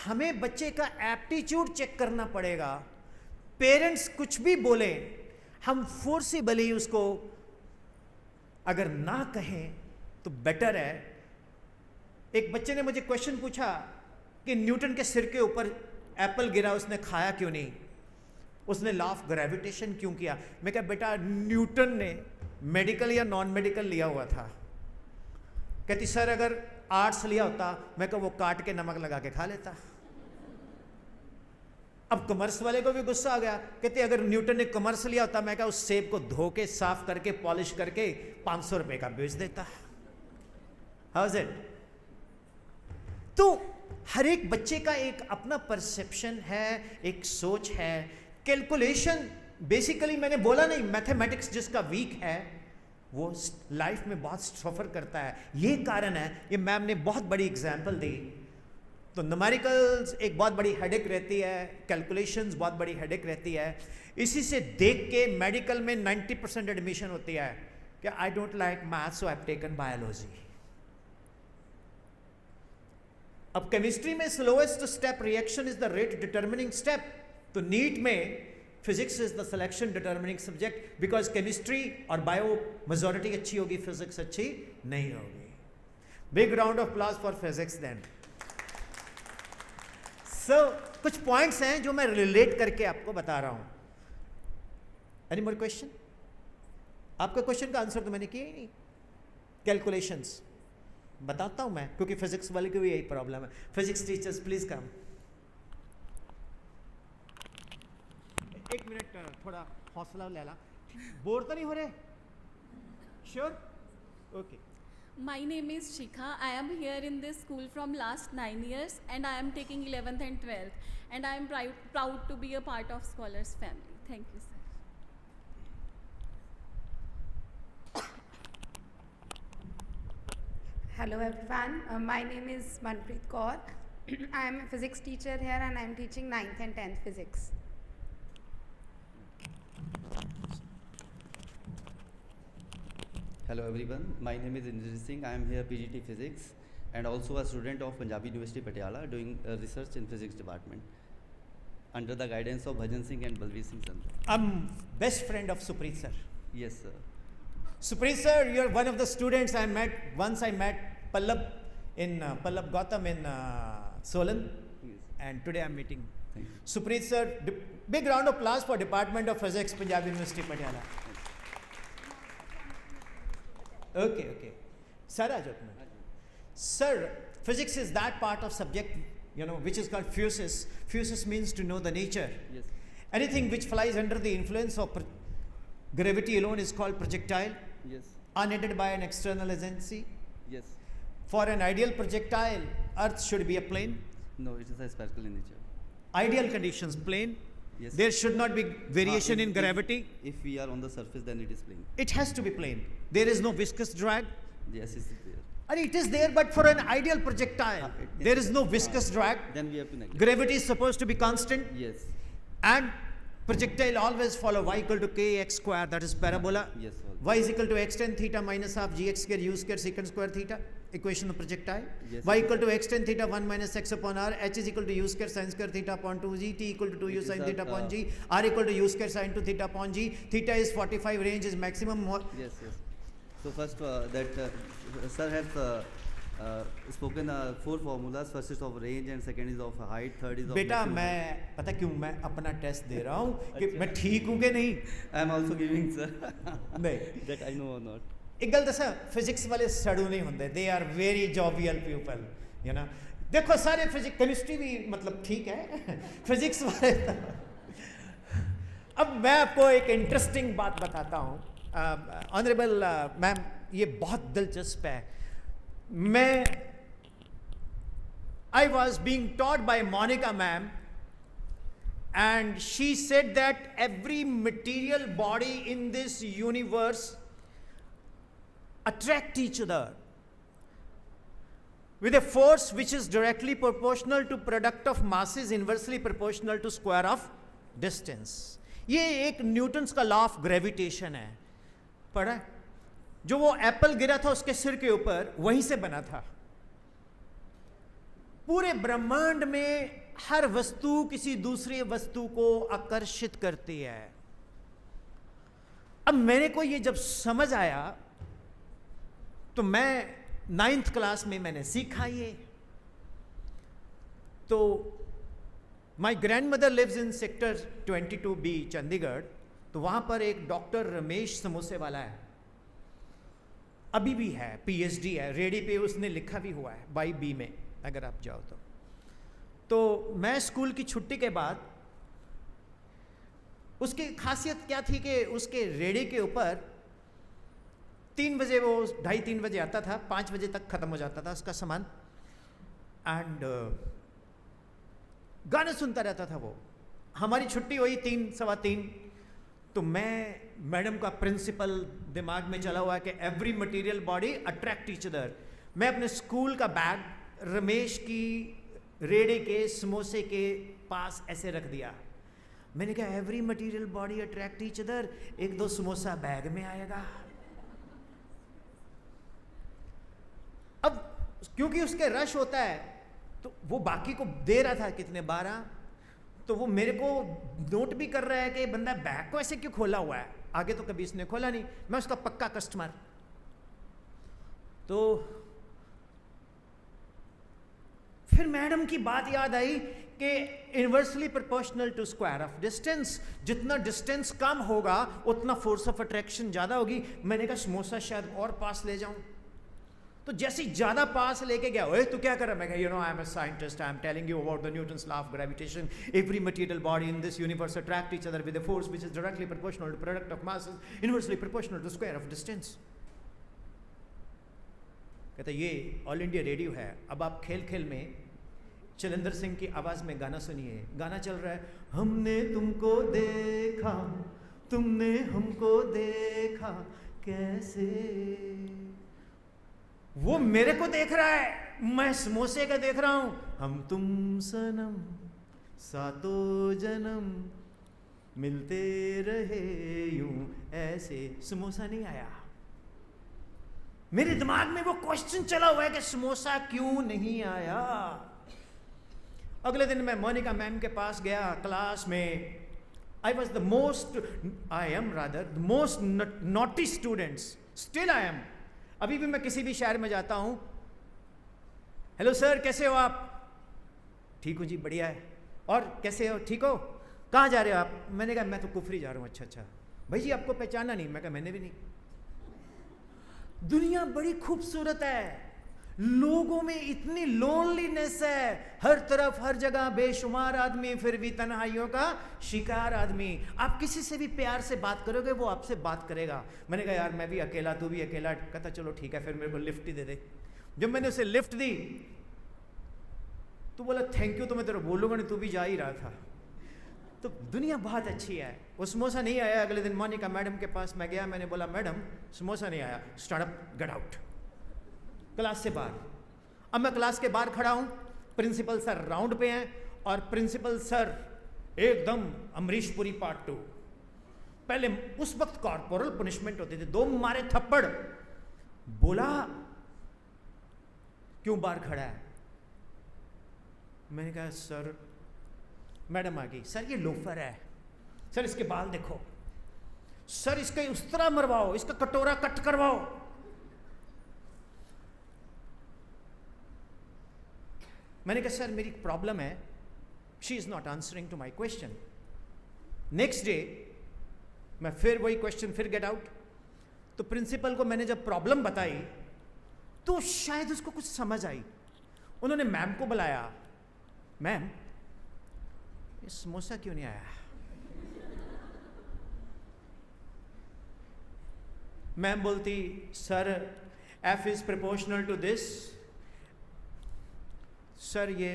हमें बच्चे का एप्टीट्यूड चेक करना पड़ेगा। पेरेंट्स कुछ भी बोले, हम फोर्सिबली उसको अगर ना कहें तो बेटर है। एक बच्चे ने मुझे क्वेश्चन पूछा कि न्यूटन के सिर के ऊपर एप्पल गिरा, उसने खाया क्यों नहीं? उसने लॉ ऑफ ग्रेविटेशन क्यों किया? मैं कहा बेटा, न्यूटन ने मेडिकल या नॉन मेडिकल लिया हुआ था। कहती सर अगर आर्ट्स लिया होता, मैं कहा वो काट के नमक लगा के खा लेता। अब कॉमर्स वाले को भी गुस्सा आ गया, कहते अगर न्यूटन ने कॉमर्स लिया होता, मैं कहा उस सेब को धो के साफ करके पॉलिश करके 500 रुपए का बेच देता। How is it? तो हर एक बच्चे का एक अपना परसेप्शन है, एक सोच है। कैलकुलेशन बेसिकली मैंने बोला नहीं, मैथमेटिक्स जिसका वीक है वो लाइफ में बहुत सफ़र करता है। ये कारण है, ये मैम ने बहुत बड़ी एग्जाम्पल दी। तो न्यूमेरिकल्स एक बहुत बड़ी हेडेक रहती है, कैलकुलेशंस बहुत बड़ी हेडेक रहती है। इसी से देख के मेडिकल में 90% एडमिशन होती है कि I don't like maths so I have taken biology. अब केमिस्ट्री में slowest step reaction is the rate determining step. तो नीट में physics is the selection determining subject, because chemistry और बायो मेजॉरिटी अच्छी होगी, फिजिक्स अच्छी नहीं होगी। Big round of applause for physics then. So कुछ पॉइंट्स हैं जो मैं रिलेट करके आपको बता रहा हूं। Any more question? आपका क्वेश्चन का आंसर तो मैंने किया ही नहीं। कैलकुलेशंस बताता हूं मैं, क्योंकि फिजिक्स वाले को भी यही प्रॉब्लम है। Physics teachers please come. एक मिनट, थोड़ा हौसला ले ला। बोर तो नहीं हो रहे? Sure? Okay. My name is Shikha. I am here in this school from last 9 years and I am taking 11th and 12th and I am proud to be a part of Scholars family. Thank you, sir. Hello everyone, my name is Manpreet Kaur. I am a physics teacher here and I am teaching 9th and 10th physics. Hello everyone, my name is Indrajit Singh. I am here PGT Physics and also a student of Punjabi University Patiala doing research in physics department under the guidance of Bhajan Singh and Balveer Singh Sandhu. I'm best friend of Supreet sir. Yes sir. Supreet sir, you're one of the students I met. Once I met Pallab Pallab Gautam in Solan, Yes. and today I'm meeting Thank you. Supreet sir. Big round of applause for Department of Physics, Punjab University Patiala. Okay. Sir, Sir, physics is that part of subject, which is called physis. Physis means to know the nature. Yes. Anything which flies under the influence of gravity alone is called projectile, Yes. unaided by an external agency. Yes. For an ideal projectile, Earth should be a plane. No, it is a spherical in nature. Ideal conditions, plane. Yes. There should not be variation in gravity. If we are on the surface, then it is plane. It has to be plane. There is no viscous drag. Yes, it is there. And it is there, but for an ideal projectile, there is no viscous drag. Then we have to neglect. Gravity is supposed to be constant, Yes. and projectile always follow y equal to kx square, that is parabola. Yes. All. Y is equal to x tan theta minus half gx square u square secant square theta, equation of projectile. Yes. Y equal to x tan theta 1 minus x upon r, h is equal to u square sin square theta upon 2g, t equal to 2u It is sin a, theta upon g, r equal to u square sin 2 theta upon g, theta is 45, range is maximum. Yes. So first sir has spoken 4 formulas. First is of range and second is of height, third is of बेटा maximum. मैं पता क्यों मैं अपना test दे रहा हूँ कि मैं ठीक हूँ कि नहीं? I am also giving sir. नहीं, That I know or not. एक गल दसा, फिजिक्स वाले सड़ू नहीं होंगे, they are very jovial people, देखो सारे फिजिक्स, केमिस्ट्री भी मतलब ठीक है, फिजिक्स वाले अब मैं आपको एक इंटरेस्टिंग बात बताता हूँ ऑनरेबल मैम, ये बहुत दिलचस्प है। I was being taught by Monica ma'am, and she said that every material body in this universe attract each other with a force which is directly proportional to product of masses inversely proportional to square of distance. ये एक Newton's का law of gravitation है, पढ़ा है? जो वो Apple गिरा था उसके सिर के ऊपर, वहीं से बना था. पूरे ब्रह्मांड में हर वस्तु किसी दूसरी वस्तु को आकर्षित करती है. अब मेरे को ये जब समझ आया तो मैं 9th क्लास में मैंने सीखा ये. तो my grandmother lives in sector 22B Chandigarh. तो वहां पर एक डॉक्टर रमेश समोसे वाला है, अभी भी है, PhD है, रेडी पे उसने लिखा भी हुआ है बाई बी में अगर आप जाओ तो मैं स्कूल की छुट्टी के बाद, उसकी खासियत क्या थी कि उसके रेडी के ऊपर 3 बजे, वो 2:30-3 बजे आता था, 5 बजे तक खत्म हो जाता था उसका सामान, एंड गाने सुनता रहता था वो. हमारी छुट्टी हुई 3-3:15, तो मैं, मैडम का प्रिंसिपल दिमाग में चला हुआ है कि every material body attract each other. मैं अपने स्कूल का बैग रमेश की रेड़े के समोसे के पास ऐसे रख दिया. मैंने कहा every material body attract each other, 1-2 samosa bag में आएगा. अब क्योंकि उसके रश होता है तो वो बाकी को दे रहा था, कितने 12, तो वो मेरे को नोट भी कर रहा है कि बंदा बैग को ऐसे क्यों खोला हुआ है. आगे तो कभी इसने खोला नहीं, मैं उसका पक्का कस्टमर. तो फिर मैडम की बात याद आई कि inversely proportional to square of distance, जितना डिस्टेंस कम होगा उतना फोर्स ऑफ अट्रैक्शन ज्यादा होगी. मैंने कहा समोसा शायद और पास ले जाऊं. तो जैसे ही ज्यादा पास लेके गया, ओए तू क्या कर रहा है? मैं कहा, you know, I am a scientist, I am telling you about the Newton's law of gravitation. Every material body in this universe attract each other with a force which is directly proportional to product of masses inversely proportional to square of distance. कहता ये all India radio है. अब आप खेल खेल में चलिंदर सिंह की आवाज में गाना सुनिए. गाना चल रहा है, हमने तुमको देखा, तुमने हमको देखा कैसे. वो मेरे को देख रहा है, मैं समोसे का देख रहा हूं. हम तुम सनम सातों जन्म मिलते रहे यूं ऐसे. समोसा नहीं आया. मेरे दिमाग में वो क्वेश्चन चला हुआ है कि समोसा क्यों नहीं आया. अगले दिन मैं मोनिका मैम के पास गया क्लास में. I was the most, I am rather the most naughty students, still I am. अभी भी मैं किसी भी शहर में जाता हूं, हेलो सर कैसे हो आप? ठीक हूं जी, बढ़िया है. और कैसे हो? ठीक हो? कहाँ जा रहे हो आप? मैंने कहा मैं तो कुफरी जा रहा हूं. अच्छा अच्छा. भाई जी आपको पहचाना नहीं? मैं कहा मैंने भी नहीं. दुनिया बड़ी खूबसूरत है, लोगों में इतनी लोनलीनेस है, हर तरफ हर जगह बेशुमार आदमी, फिर भी तन्हाइयों का शिकार आदमी. आप किसी से भी प्यार से बात करोगे वो आपसे बात करेगा. मैंने कहा यार मैं भी अकेला, तू भी अकेला. कहता चलो ठीक है, फिर मेरे को लिफ्ट ही दे दे. जब मैंने उसे लिफ्ट दी तो बोला थैंक यू, तो मैं तेरे बोलूंगा नहीं, तू भी जा ही रहा था. तो दुनिया बहुत अच्छी है. वो समोसा नहीं आया. अगले दिन मोनिका मैडम के पास मैं गया, मैंने बोला मैडम समोसा नहीं आया, stand up, get out. Class से बाहर. अब मैं क्लास के बाहर खड़ा हूं, प्रिंसिपल सर राउंड पे हैं, और प्रिंसिपल सर एकदम अमरीश पुरी पार्ट 2. पहले उस वक्त कॉर्पोरल पनिशमेंट होती थी, 2 मारे थप्पड़. बोला क्यों बाहर खड़ा है? मैंने कहा सर, मैडम आ गई, सर ये लोफर है, सर इसके बाल देखो, सर इसका उस तरह मरवाओ, इसका कटोरा कट करवाओ. मैंने कहा सर मेरी प्रॉब्लम है, she is not answering to my question. Next day मैं फिर वही क्वेश्चन, फिर गेट आउट. तो प्रिंसिपल को मैंने जब प्रॉब्लम बताई तो शायद उसको कुछ समझ आई. उन्होंने मैम को बुलाया, मैम ये समोसा क्यों नहीं आया? मैम बोलती sir F is proportional to this. Sir ये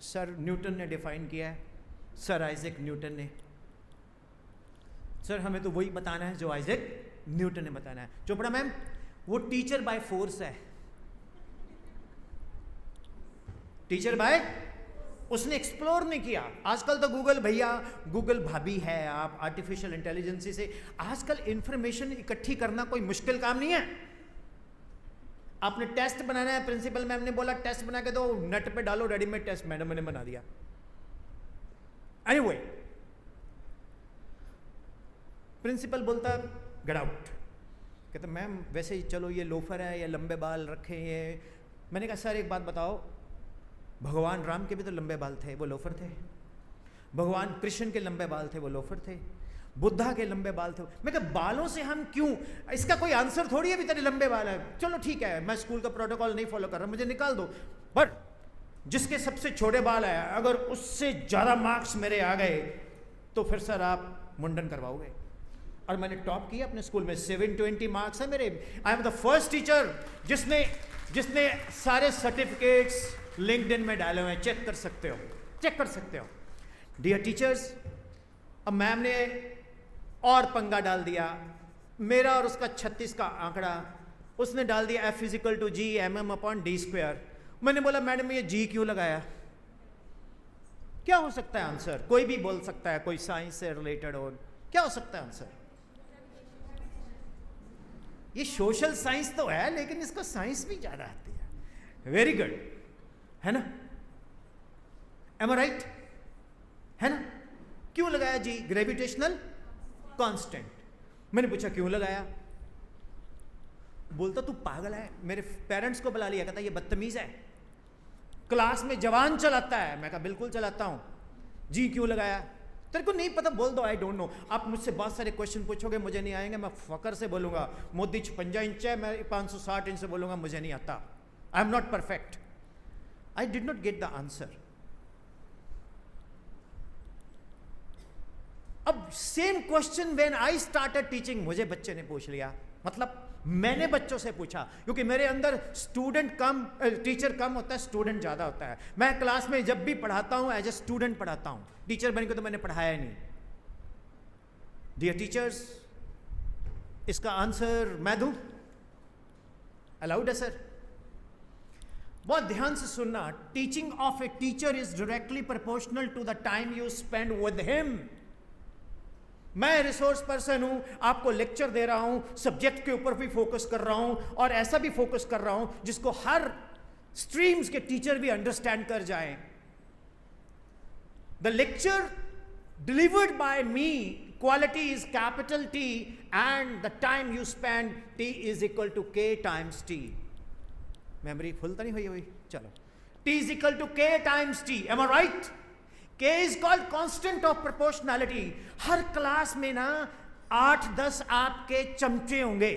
सर न्यूटन ने डिफाइन किया है, सर आइजैक न्यूटन ने. सर हमें तो वही बताना है जो आइजैक न्यूटन ने बताना है। चोपड़ा मैम, वो टीचर बाय फोर्स है, टीचर बाय, उसने एक्सप्लोर नहीं किया। आजकल तो गूगल भैया, गूगल भाभी है, आप आर्टिफिशियल इंटेलिजेंस से आजकल इंफॉर्मेशन इकट्ठी करना कोई मुश्किल काम नहीं है। आपने टेस्ट बनाना है, प्रिंसिपल मैम ने बोला टेस्ट बना के दो, नेट पे डालो रेडीमेड टेस्ट, मैडम ने बना दिया। एनीवे, प्रिंसिपल बोलता गेट आउट, कहते मैम वैसे ही चलो ये लोफर है, ये लंबे बाल रखे हैं। मैंने कहा सर एक बात बताओ, भगवान राम के भी तो लंबे बाल थे, वो लोफर थे। भगवान कृष्ण के लंबे बाल थे, वो लोफर थे। बुद्धा के लंबे बाल थे। मैं कहा बालों से हम क्यों, इसका कोई आंसर थोड़ी है भी तेरे लंबे बाल है, चलो ठीक है मैं स्कूल का प्रोटोकॉल नहीं फॉलो कर रहा, मुझे निकाल दो, पर जिसके सबसे छोटे बाल है अगर उससे ज़्यादा मार्क्स मेरे आ गए तो फिर सर आप मुंडन करवाओगे। और मैंने टॉप किया अपने स्कूल में, 720 मार्क्स है मेरे। आई एम द फर्स्ट टीचर जिसने सारे सर्टिफिकेट्स लिंक्डइन में डाले हुए हैं, चेक कर सकते हो, चेक कर सकते हो। डियर टीचर्स, अब मैम ने और पंगा डाल दिया, मेरा और उसका 36 का आंकड़ा, उसने डाल दिया F = G mm/d²। मैंने बोला मैडम ये G क्यों लगाया, क्या हो सकता है आंसर, कोई भी बोल सकता है, कोई साइंस से रिलेटेड हो, क्या हो सकता है आंसर। ये सोशल साइंस तो है लेकिन इसको साइंस भी ज्यादा आती है। वेरी गुड, है ना, एम आई राइट, है ना। क्यों लगाया जी, ग्रेविटेशनल कांस्टेंट। मैंने पूछा क्यों लगाया, बोलता तू पागल है, मेरे पेरेंट्स को बुला लिया, कहता ये बदतमीज है, क्लास में जवान चलाता है। मैं कहा बिल्कुल चलाता हूं, जी क्यों लगाया, तेरे को नहीं पता बोल दो आई डोंट नो। आप मुझसे बहुत सारे क्वेश्चन पूछोगे, मुझे नहीं आएंगे, मैं फकर से बोलूंगा, मोदी 56 इंच है, मैं 560 इंच से बोलूंगा, मुझे नहीं आता, I am not perfect. I did not get the answer. अब same question when I started teaching, मुझे बच्चे ने पूछ लिया, मतलब मैंने बच्चों से पूछा, क्योंकि मेरे अंदर स्टूडेंट कम, टीचर कम होता है, स्टूडेंट ज्यादा होता है। मैं क्लास में जब भी पढ़ाता हूं एज ए स्टूडेंट पढ़ाता हूं, टीचर बन के तो मैंने पढ़ाया नहीं। डियर टीचर्स, इसका आंसर मैं दूं, अलाउड है सर। बहुत ध्यान से सुनना, teaching of a teacher is directly proportional to the time you spend with him. मैं रिसोर्स पर्सन हूं, आपको लेक्चर दे रहा हूं, सब्जेक्ट के ऊपर भी फोकस कर रहा हूं और ऐसा भी फोकस कर रहा हूं जिसको हर स्ट्रीम्स के टीचर भी अंडरस्टैंड कर जाएं। The lecture delivered by me, quality is capital T and the time you spend T = K × T। Memory full तो नहीं हुई हुई, चलो, T = K × T, am I right? K is called constant of proportionality। Her class में ना 8-10 आपके चमचे होंगे,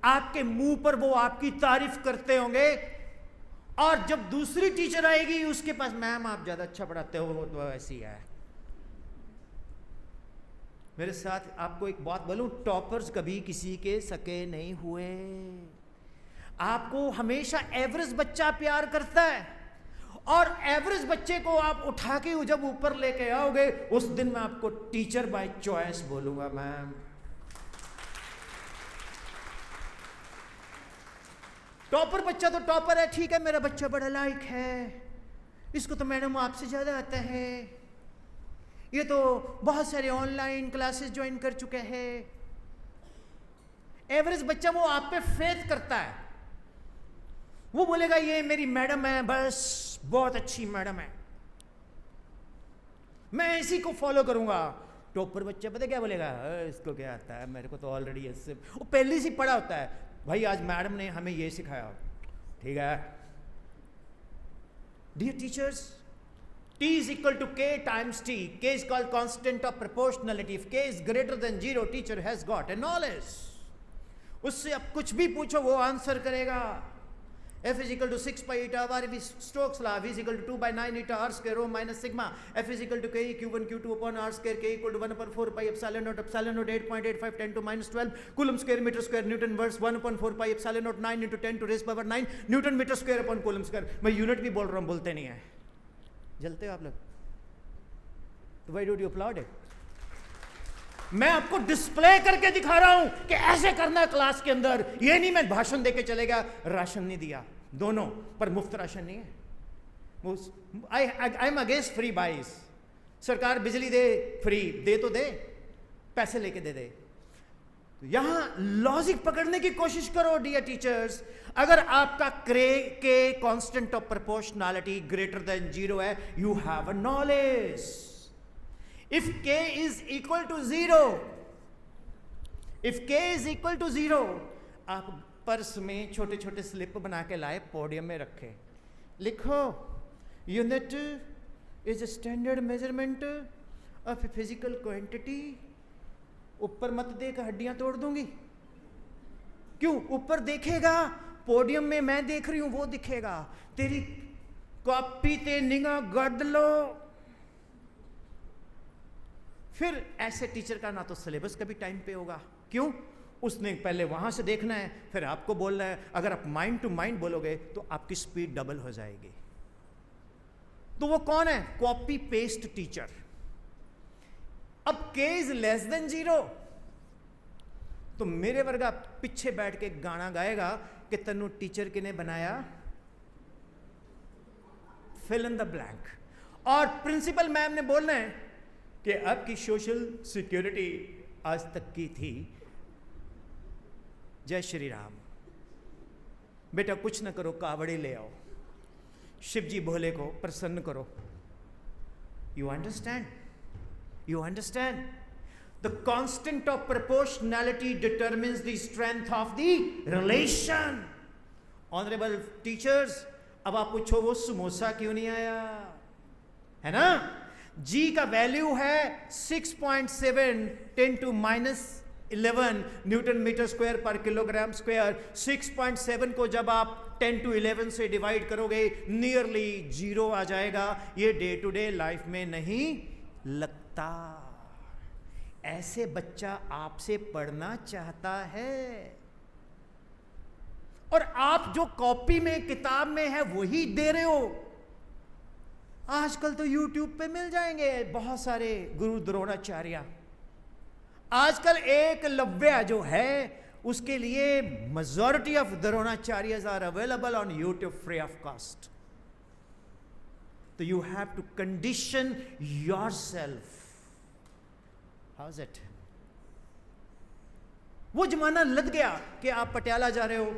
आपके मुंह पर वो आपकी तारीफ करते होंगे, और जब दूसरी टीचर आएगी उसके पास, मैम आप ज्यादा अच्छा पढ़ाते हो, वो तो ऐसी है। मेरे साथ आपको एक बात बोलूं, टॉपर्स कभी किसी के सके नहीं हुए। आपको हमेशा एवरेज बच्चा प्यार करता है, और एवरेज बच्चे को आप उठा के जब ऊपर लेके आओगे, उस दिन मैं आपको टीचर बाय चॉइस बोलूंगा। मैम टॉपर बच्चा तो टॉपर है, ठीक है, मेरा बच्चा बड़ा लायक है, इसको तो मैडम आपसे ज्यादा आता है, ये तो बहुत सारे ऑनलाइन क्लासेस ज्वाइन कर चुके हैं। एवरेज बच्चा वो आप पे फेथ करता है, वो बोलेगा ये मेरी मैडम है, बस बहुत अच्छी मैडम है, मैं इसी को फॉलो करूंगा। टॉपर बच्चा पता क्या बोलेगा, इसको क्या आता है, मेरे को तो ऑलरेडी इससे, वो पहले से पढ़ा होता है, भाई आज मैडम ने हमें ये सिखाया, ठीक है। Dear teachers, T = K × T, K is called constant of proportionality। If K is greater than 0, teacher has got a knowledge। उससे अब कुछ भी पूछो वो आंसर करेगा। F = 6 pi eta r, Stokes law, V = 2 / 9 eta r² rho minus sigma, F = K Q1 Q2 upon r², K = 1/4 pi epsilon naught 8.85 10 to -12 coulomb square meter square Newton inverse 1/4 pi epsilon naught 9 into 10 to raise power 9 Newton meter square upon coulomb square। मैं unit भी बोल रहा हूँ, बोलते नहीं है, जलते हो आप लोग, तो why don't you applaud it? मैं आपको डिस्प्ले करके दिखा रहा हूं कि ऐसे करना है क्लास के अंदर। ये नहीं मैं भाषण देके चलेगा, राशन नहीं दिया, दोनों पर मुफ्त राशन नहीं है। I am against freebies. सरकार बिजली दे, फ्री दे तो दे, पैसे लेके दे दे। तो यहां लॉजिक पकड़ने की कोशिश करो डियर टीचर्स। अगर आपका के constant of proportionality greater than 0 है, you have a knowledge. If k is equal to 0, if k is equal to 0, आप पर्स में छोटे छोटे स्लिप बना के लाए, पोडियम में रखे, लिखो unit is standard measurement of physical quantity. ऊपर मत देख, हड्डियां तोड़ दूंगी। क्यों? ऊपर देखेगा, पोडियम में मैं देख रही हूं, वो दिखेगा। तेरी कॉपी ते निगाह गड़ लो। फिर ऐसे टीचर का ना तो सिलेबस कभी टाइम पे होगा। क्यों? उसने पहले वहां से देखना है, फिर आपको बोलना है। अगर आप माइंड टू माइंड बोलोगे तो आपकी स्पीड डबल हो जाएगी। तो वो कौन है? Copy paste teacher. अब k इज लेस देन 0, तो मेरे वर्गा पीछे बैठ के गाना गाएगा कि तन्नू टीचर किने बनाया, फिल इन द ब्लैंक। और प्रिंसिपल मैम ने बोलना है कि आपकी सोशल सिक्योरिटी आज तक की थी, जय श्री राम। बेटा कुछ ना करो, कावड़ी ले आओ, शिव जी भोले को प्रसन्न करो। You understand? You understand? The constant of proportionality determines the strength of the relation. Honourable teachers, अब आप पूछो वो समोसा क्यों नहीं आया, है ना? G का वैल्यू है 6.7 10 to -11 न्यूटन मीटर स्क्वायर पर किलोग्राम स्क्वायर। 6.7 को जब आप 10 to 11 से डिवाइड करोगे, नियरली 0 आ जाएगा। ये डे टू डे लाइफ में नहीं लगता। ऐसे बच्चा आपसे पढ़ना चाहता है, और आप जो कॉपी में किताब में है वही दे रहे हो। आजकल तो YouTube पे मिल जाएंगे बहुत सारे गुरु द्रोणाचार्य। आजकल एकलव्य जो है उसके लिए majority of Dronacharyas are available on YouTube free of cost. तो you have to condition yourself. How is it? वो जमाना लग गया कि आप पटियाला जा रहे हो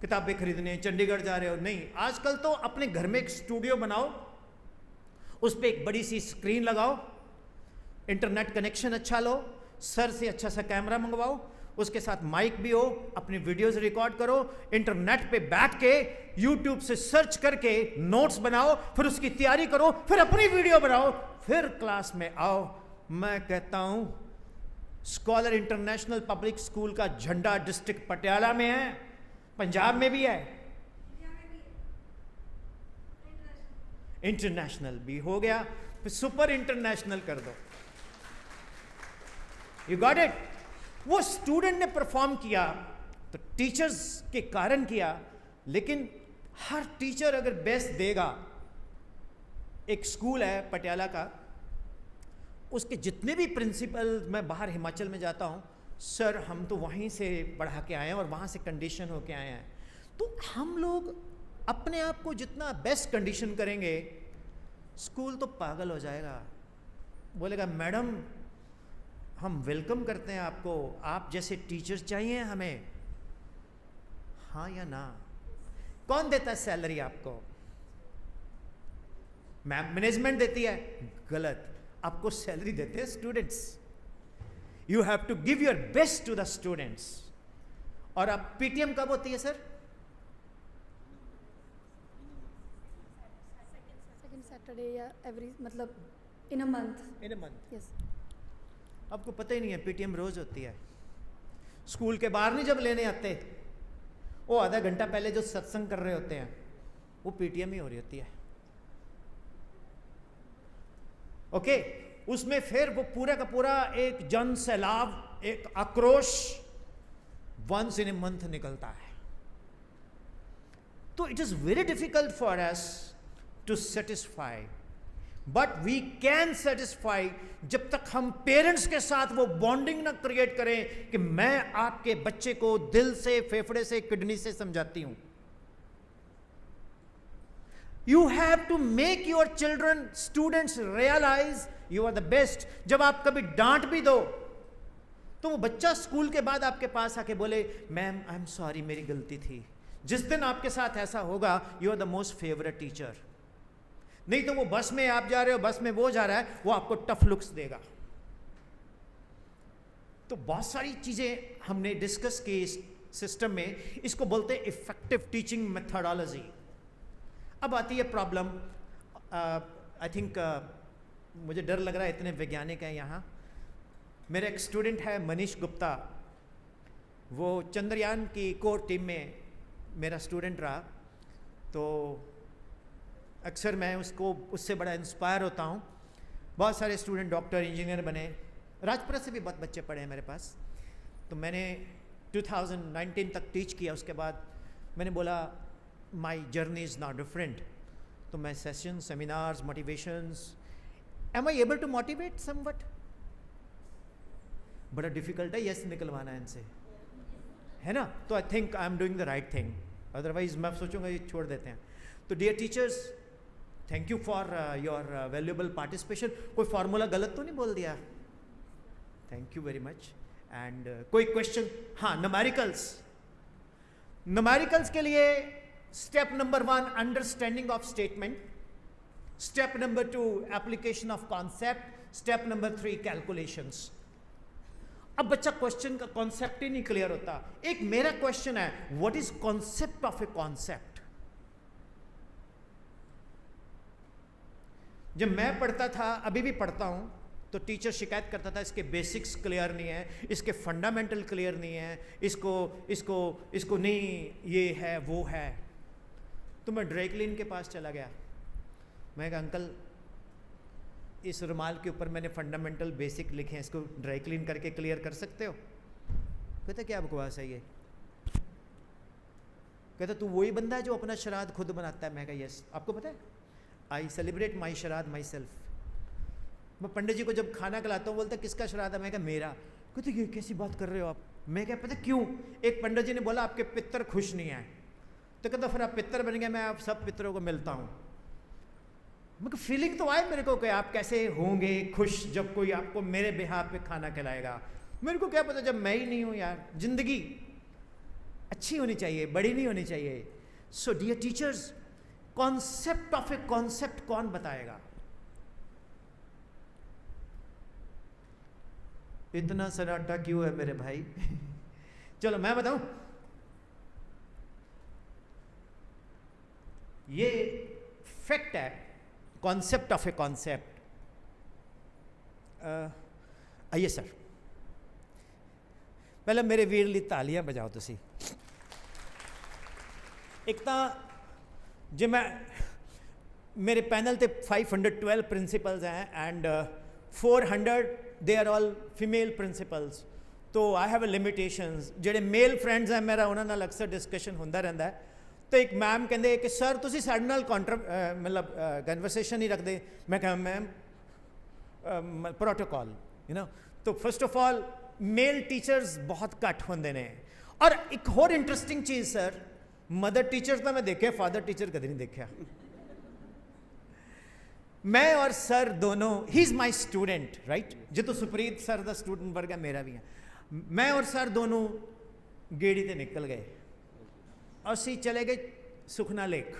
किताबें खरीदने, चंडीगढ़ जा रहे हो, नहीं। आजकल तो अपने घर में एक स्टूडियो बनाओ, उस पर एक बड़ी सी स्क्रीन लगाओ, इंटरनेट कनेक्शन अच्छा लो, सर से अच्छा सा कैमरा मंगवाओ, उसके साथ माइक भी हो, अपनी वीडियोस रिकॉर्ड करो, इंटरनेट पे बैठ के यूट्यूब से सर्च करके नोट्स बनाओ, फिर उसकी तैयारी करो, फिर अपनी वीडियो बनाओ, फिर क्लास में आओ। मैं कहता हूं स्कॉलर इंटरनेशनल पब्लिक स्कूल का झंडा डिस्ट्रिक्ट पटियाला में है, पंजाब में भी है, इंटरनेशनल भी हो गया, फिर सुपर इंटरनेशनल कर दो। You got it? वो स्टूडेंट ने परफॉर्म किया तो टीचर्स के कारण किया, लेकिन हर टीचर अगर बेस्ट देगा। एक स्कूल है पटियाला का, उसके जितने भी प्रिंसिपल, मैं बाहर हिमाचल में जाता हूं, सर हम तो वहीं से पढ़ा के आए हैं और वहाँ से कंडीशन होके आए हैं। तो हम लोग अपने आप को जितना बेस्ट कंडीशन करेंगे, स्कूल तो पागल हो जाएगा, बोलेगा मैडम हम वेलकम करते हैं आपको, आप जैसे टीचर्स चाहिए हमें, हाँ या ना? कौन देता है सैलरी आपको? मैनेजमेंट देती है? गलत, आपको सैलरी देते हैं students. You have to give your best to the students. और अब पीटीएम कब होती है सर? सेकंड सैटरडे या एवरी, मतलब in a month. In a month. Yes. आपको पता ही नहीं है पीटीएम रोज होती है। स्कूल के बाहर नहीं जब लेने आते, वो आधा घंटा पहले जो सत्संग कर रहे होते हैं वो पीटीएम ही हो रही होती है। ओके, उसमें फिर वो पूरा का पूरा एक जन सैलाब, एक आक्रोश वंस इन ए मंथ निकलता है। तो it is very difficult for us to satisfy but we can satisfy जब तक हम पेरेंट्स के साथ वो बॉन्डिंग ना क्रिएट करें कि मैं आपके बच्चे को दिल से, फेफड़े से, किडनी से समझाती हूं. You have to make your children, students realize you are the best. जब आप कभी डांट भी दो तो वो बच्चा स्कूल के बाद आपके पास आके बोले मैम आई एम सॉरी, मेरी गलती थी. जिस दिन आपके साथ ऐसा होगा, you are the most favourite teacher. नहीं तो वो बस में आप जा रहे हो, बस में वो जा रहा है, वो आपको टफ लुक्स देगा. तो बहुत सारी चीजें हमने डिस्कस की इस सिस्टम में. इसको बोलते हैं इफेक्टिव टीचिंग मेथडोलॉजी. अब आती है प्रॉब्लम. आई थिंक मुझे डर लग रहा है, इतने वैज्ञानिक हैं यहाँ. मेरा एक स्टूडेंट है मनीष गुप्ता, वो चंद्रयान की कोर टीम में मेरा स्टूडेंट रहा. तो अक्सर मैं उससे बड़ा इंस्पायर होता हूँ. बहुत सारे स्टूडेंट डॉक्टर, इंजीनियर बने. राजपुरा से भी बहुत बच्चे पढ़े हैं मेरे पास. तो मैंने 2019 तक टीच किया. उसके बाद मैंने बोला my journey is not different. तो मैं session, seminars, motivations, am I able to motivate somewhat? बड़ा डिफिकल्ट है यस निकलवाना इनसे, है ना. तो I think I am doing the right thing. Otherwise मैं सोचूंगा ये छोड़ देते हैं. तो dear teachers, thank you for your valuable participation. कोई फार्मूला गलत तो नहीं बोल दिया? Thank you very much. And कोई क्वेश्चन? हाँ, न्यूमेरिकल्स. न्यूमेरिकल्स के लिए step number 1 understanding of statement. Step number 2 application of concept. Step number 3 calculations. अब बच्चा क्वेश्चन का कॉन्सेप्ट ही नहीं क्लियर होता. एक मेरा क्वेश्चन है, what is concept of a concept? जब मैं पढ़ता था, अभी भी पढ़ता हूं, तो टीचर शिकायत करता था इसके बेसिक्स क्लियर नहीं है, इसके फंडामेंटल क्लियर नहीं है, इसको नहीं, ये है वो है. तो मैं ड्राई क्लीन के पास चला गया. मैं कहा अंकल, इस रुमाल के ऊपर मैंने फंडामेंटल बेसिक लिखे हैं, इसको ड्राई क्लीन करके क्लियर कर सकते हो? कहते क्या बकवास है ये? कहता तू वही बंदा है जो अपना श्राद्ध खुद बनाता है? मैं कहा यस. आपको पता है, आई सेलिब्रेट माई श्राद्ध माई सेल्फ. मैं पंडित जी को जब खाना खिलाता हूँ, बोलता किसका श्राद्ध है? मैं कहा मेरा. कहते ये कैसी बात कर रहे हो आप? मैं क्या पता क्यों? एक पंडित जी ने बोला आपके पितर खुश नहीं है. तो कहता फिर आप पितर बन गए, मैं आप सब पितरों को मिलता हूँ. मैं फीलिंग तो आए मेरे को कि आप कैसे होंगे खुश जब कोई आपको मेरे बिहाफ पे खाना खिलाएगा. मेरे को क्या पता जब मैं ही नहीं हूँ यार. जिंदगी अच्छी होनी चाहिए, बड़ी नहीं होनी चाहिए. So dear teachers, concept of a concept कौन बताएगा? इतना सन्नाटा क्यों है मेरे भाई? चलो मैं बताऊं. ये फैक्ट है, कॉन्सेप्ट ऑफ ए कॉन्सेप्ट. आइए सर, पहले मेरे वीर लिए तालियां बजाओ तुसी. एक तो जे मैं मेरे पैनल ते 512 प्रिंसिपल्स हैं and 400 they are all female principals. तो आई हैव अ लिमिटेशंस. जेडे मेल फ्रेंड्स हैं मेरा, उन्होंने नाल अक्सर डिस्कशन होंदा रहंदा है. तो एक मैम कहते कि सर तुसी साडे नाल मतलब कन्वर्सेशन नहीं रखते. मैं कहा मैम प्रोटोकॉल यू नो. तो first of all male teachers बहुत घट होंदे ने. और एक होर इंटरेस्टिंग चीज़ सर, मदर टीचर तो मैं देखे, फादर टीचर कभी नहीं देखा. मैं और सर दोनों, ही इज़ माई स्टूडेंट राइट. जो तो सुप्रीत सर का स्टूडेंट वर्ग है, मेरा भी है. मैं और सर दोनों गेड़ी ते निकल गए. ਅਸੀਂ चले गए सुखना लेक.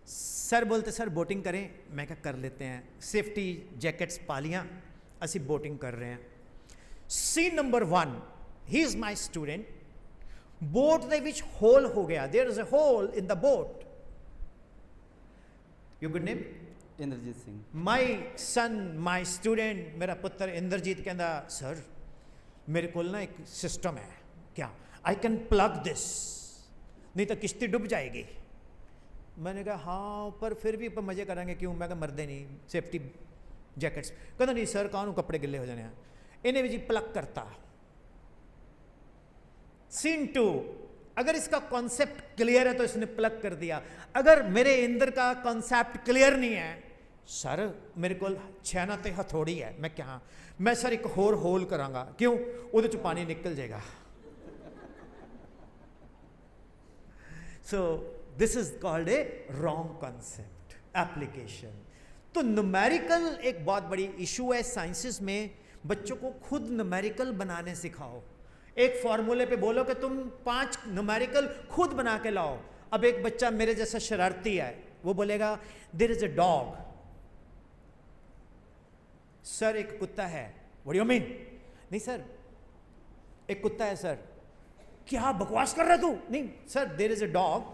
सर बोलते सर बोटिंग करें. मैं क्या कर लेते हैं. सेफ्टी जैकेट्स पा लिया, असी बोटिंग कर रहे हैं. Scene number 1, he is my student. Boat ਦੇ ਵਿੱਚ होल हो गया. There is a hole in the boat. Your good name? Inderjit Singh. My son, my student, मेरा पुत्र इंद्रजीत कहता सर मेरे को ना एक सिस्टम है. क्या? आई कैन प्लग दिस, नहीं तो किश्ती डूब जाएगी. मैंने कहा हाँ, पर फिर भी पर मज़े करेंगे क्यों? मैं कहा मरदे नहीं, सेफ्टी जैकेट्स. कहता नहीं सर कानू कपड़े गिले हो जाने हैं. इन्हें भी जी प्लग करता. सीन 2, अगर इसका कॉन्सेप्ट क्लियर है तो इसने प्लग कर दिया. अगर मेरे इंद्र का कॉन्सेप्ट क्लियर नहीं है सर मेरे को छैना ते हथौड़ी है, मैं क्या, मैं सर एक होर होल करांगा, क्यों, उहदे चों पानी निकल जाएगा। सो this is called a wrong concept application. तो न्यूमेरिकल एक बहुत बड़ी इशू है साइंसेस में। बच्चों को खुद न्यूमेरिकल बनाने सिखाओ। एक फॉर्मूले पे बोलो कि तुम 5 न्यूमेरिकल खुद बना के लाओ। अब एक बच्चा मेरे जैसा शरारती है, वो बोलेगा there is a dog. Sir एक कुत्ता है। What do you mean? नहीं सर एक कुत्ता है सर। क्या बकवास कर रहा तू? नहीं sir there is a dog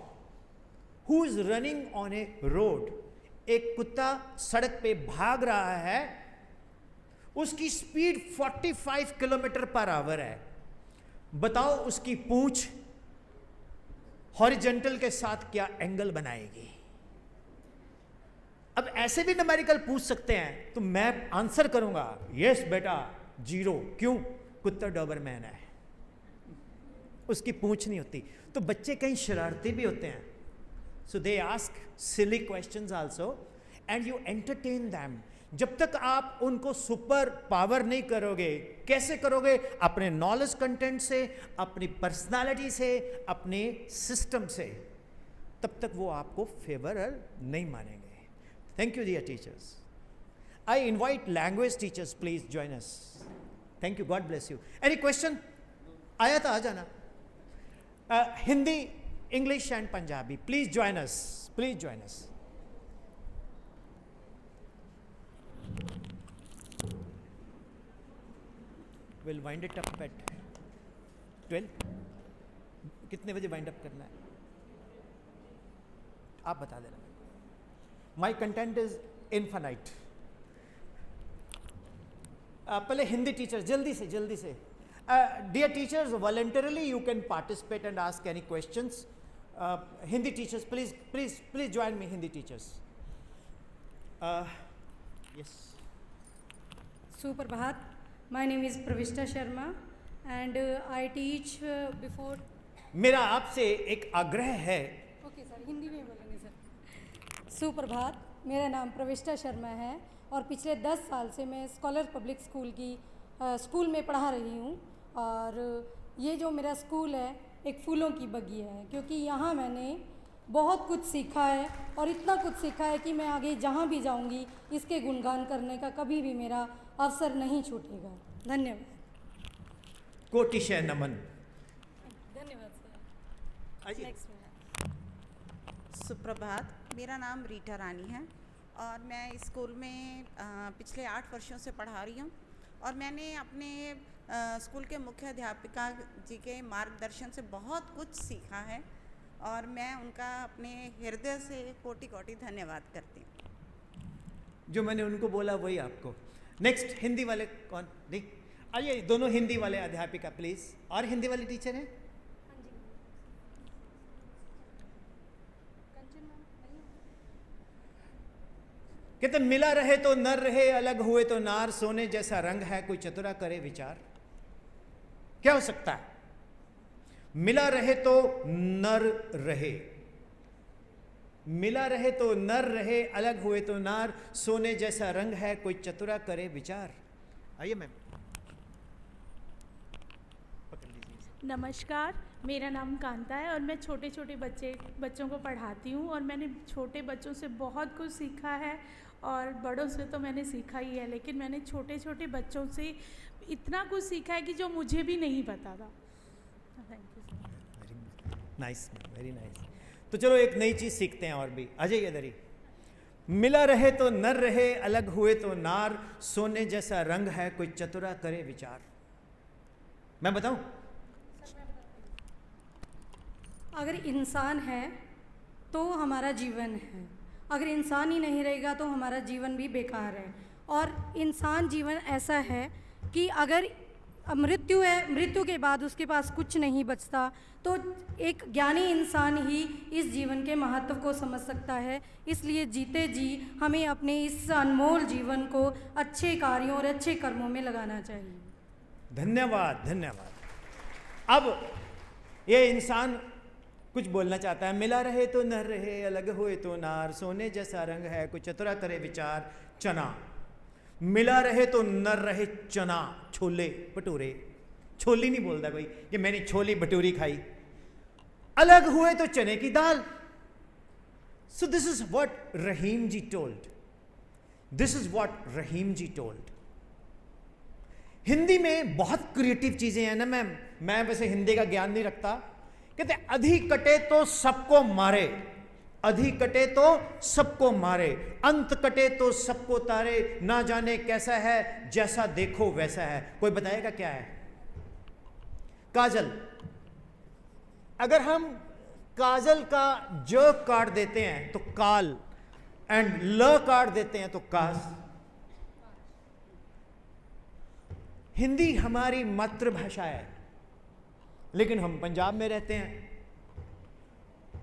who is running on a road. एक कुत्ता सड़क पे भाग रहा है, उसकी स्पीड 45 किलोमीटर पर आवर है। बताओ उसकी पूंछ हॉरिजॉन्टल के साथ क्या एंगल बनाएगी? अब ऐसे भी न्यूमेरिकल पूछ सकते हैं तो मैं आंसर करूंगा यस बेटा 0। क्यों? कुत्ता डॉबरमैन है, उसकी पूंछ नहीं होती। तो बच्चे कहीं शरारती भी होते हैं। So they ask silly questions also and you entertain them. जब तक आप उनको सुपर पावर नहीं करोगे, कैसे करोगे? अपने नॉलेज कंटेंट से, अपनी पर्सनालिटी से, अपने सिस्टम से, तब तक वो आपको फेवरल नहीं मानेंगे। Thank you dear teachers. I invite language teachers, please join us. Thank you, god bless you. Any question? आया था आ जाना। Hindi, English and Punjabi, please join us, please join us. We'll wind it up at 12. कितने बजे wind up करना है आप बता देना। My content is infinite. पहले हिंदी टीचर जल्दी से dear teachers, voluntarily you can participate and ask any questions. Hindi teachers please please please join me. Hindi teachers yes. सुप्रभात, my name is Pravishta Sharma and I teach before. मेरा आपसे एक आग्रह है। Okay sir, Hindi में बोलेंगे सर। सुप्रभात, मेरा नाम प्रविष्टा शर्मा है और पिछले 10 साल से मैं स्कॉलर पब्लिक स्कूल की स्कूल में पढ़ा रही हूँ। और ये जो मेरा स्कूल है एक फूलों की बगिया है, क्योंकि यहाँ मैंने बहुत कुछ सीखा है और इतना कुछ सीखा है कि मैं आगे जहाँ भी जाऊँगी इसके गुणगान करने का कभी भी मेरा अवसर नहीं छूटेगा। धन्यवाद। कोटिशय नमन। धन्यवाद सर। आइए। सुप्रभात, मेरा नाम रीटा रानी है और मैं स्कूल में पिछले 8 वर्षों से पढ़ा रही हूँ। और मैंने अपने स्कूल के मुख्य अध्यापिका जी के मार्गदर्शन से बहुत कुछ सीखा है और मैं उनका अपने हृदय से कोटि कोटि धन्यवाद करती हूँ। जो मैंने उनको बोला वही आपको। नेक्स्ट हिंदी वाले कौन? नहीं, आइए दोनों हिंदी वाले अध्यापिका प्लीज। और हिंदी वाले टीचर हैं? कहते मिला रहे तो नर रहे, अलग हुए तो नार, सोने जैसा रंग है कोई चतुरा करे विचार। क्या हो सकता है? मिला रहे तो नर रहे, मिला रहे तो नर रहे, अलग हुए तो नार, सोने जैसा रंग है कोई चतुरा करे विचार। आइए मैम। नमस्कार, मेरा नाम कांता है और मैं छोटे छोटे बच्चों को पढ़ाती हूँ और मैंने छोटे बच्चों से बहुत कुछ सीखा है और बड़ों से तो मैंने सीखा ही है, लेकिन मैंने छोटे छोटे बच्चों से इतना कुछ सीखा है कि जो मुझे भी नहीं पता था। Thank you sir. Nice, very nice. तो चलो एक नई चीज सीखते हैं और भी। आ जाइए इधर ही। मिला रहे तो नर रहे, अलग हुए तो नार, सोने जैसा रंग है कोई चतुरा करे विचार। मैं बताऊं? अगर इंसान है तो हमारा जीवन है, अगर इंसान ही नहीं रहेगा तो हमारा जीवन भी बेकार है। और इंसान जीवन ऐसा है कि अगर मृत्यु है, मृत्यु के बाद उसके पास कुछ नहीं बचता, तो एक ज्ञानी इंसान ही इस जीवन के महत्व को समझ सकता है। इसलिए जीते जी हमें अपने इस अनमोल जीवन को अच्छे कार्यों और अच्छे कर्मों में लगाना चाहिए। धन्यवाद, धन्यवाद। अब ये इंसान कुछ बोलना चाहता है, मिला रहे तो नर रहे, अलग होए तो नार, सोने जैसा रंग है, कुछ चतुरा करे विचार, चना। मिला रहे तो नर रहे चना, छोले भटूरे, छोली नहीं बोलता कोई कि मैंने छोली भटूरी खाई। अलग हुए तो चने की दाल। So this is what Rahim ji told, this is what Rahim ji told. Hindi में बहुत क्रिएटिव चीजें हैं ना मैम, मैं वैसे हिंदी का ज्ञान नहीं रखता। कहते अधि कटे तो सबको मारे, अधि कटे तो सबको मारे, अंत कटे तो सबको तारे, ना जाने कैसा है जैसा देखो वैसा है। कोई बताएगा क्या है? काजल। अगर हम काजल का ज काट देते हैं तो काल, एंड ल काट देते हैं तो कास। हिंदी हमारी मातृभाषा है, लेकिन हम पंजाब में रहते हैं।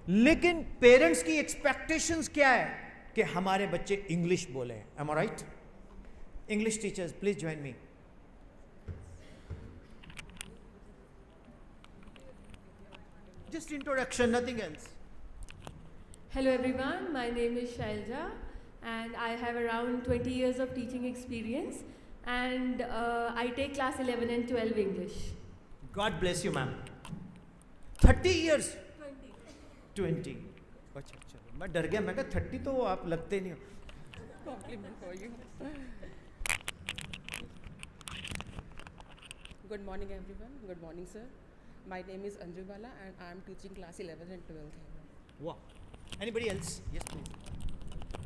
लेकिन पेरेंट्स की एक्सपेक्टेशंस क्या है कि हमारे बच्चे इंग्लिश बोले। Am I right? English teachers please join me. Just introduction, nothing else. Hello everyone, my name is Shailja and I have around 20 years of teaching experience and I take class 11 and 12 English. God bless you ma'am. 30 years? 20. अच्छा अच्छा, मैं डर गया, मैं कहा 30 तो आप लगते नहीं हो। Compliment for you. Good morning everyone, good morning sir. My name is Anju Bala and I am teaching class 11th and 12th. Wow. Anybody else? Yes, please.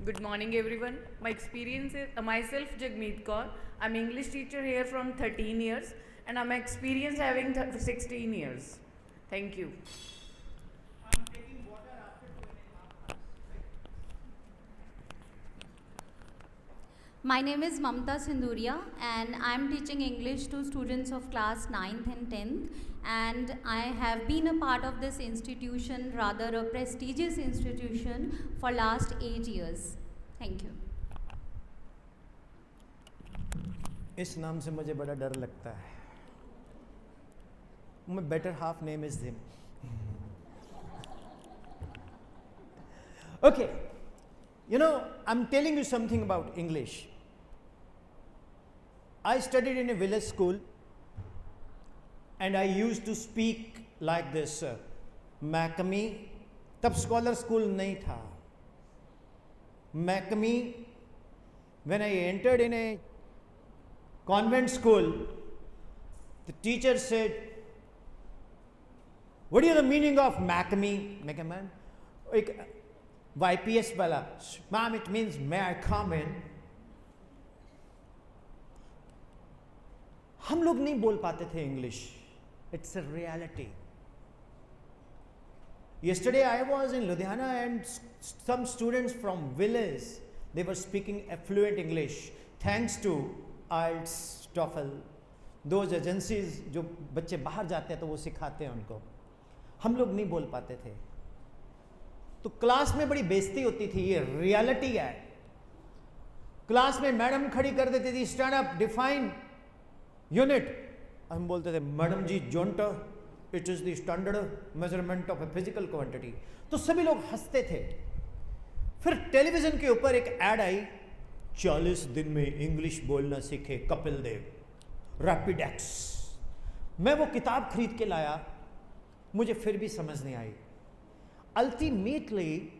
Good morning, everyone. My experience is myself Jagmeet Kaur. I'm English teacher here from 13 years, and I'm experienced having 16 years. Thank you. I'm taking water after 2.5 hours. My name is Mamta Sinduria and I am teaching English to students of class 9th and 10th, and I have been a part of this institution, rather a prestigious institution, for last 8 years. Thank you. इस नाम से मुझे बड़ा डर लगता है। My better half name is him. Okay, you know, I'm telling you something about English. I studied in a village school and I used to speak like this. Macami, तब scholar school नहीं था. Macami, when I entered in a convent school, the teacher said, what is the meaning of Macami? मैं कहा ma'am, एक YPS वाला, ma'am it means may I come in? हम लोग नहीं बोल पाते थे English. It's a reality. Yesterday I was in Ludhiana and some students from village, they were speaking fluent English thanks to IELTS, TOEFL, those agencies जो बच्चे बाहर जाते हैं तो वो सिखाते हैं उनको. हम लोग नहीं बोल पाते थे, तो क्लास में बड़ी बेइज्जती होती थी. ये रियलिटी है. क्लास में मैडम खड़ी कर देती थी, स्टैंड अप, डिफाइन यूनिट. हम बोलते थे मैडम जी जोंट, it is the standard measurement of a physical quantity. तो सभी लोग हंसते थे. फिर टेलीविजन के ऊपर एक ऐड आई, 40 दिन में इंग्लिश बोलना सीखे कपिल देव, रैपिडेक्स. मैं वो किताब खरीद के लाया, मुझे फिर भी समझ नहीं आई. Ultimately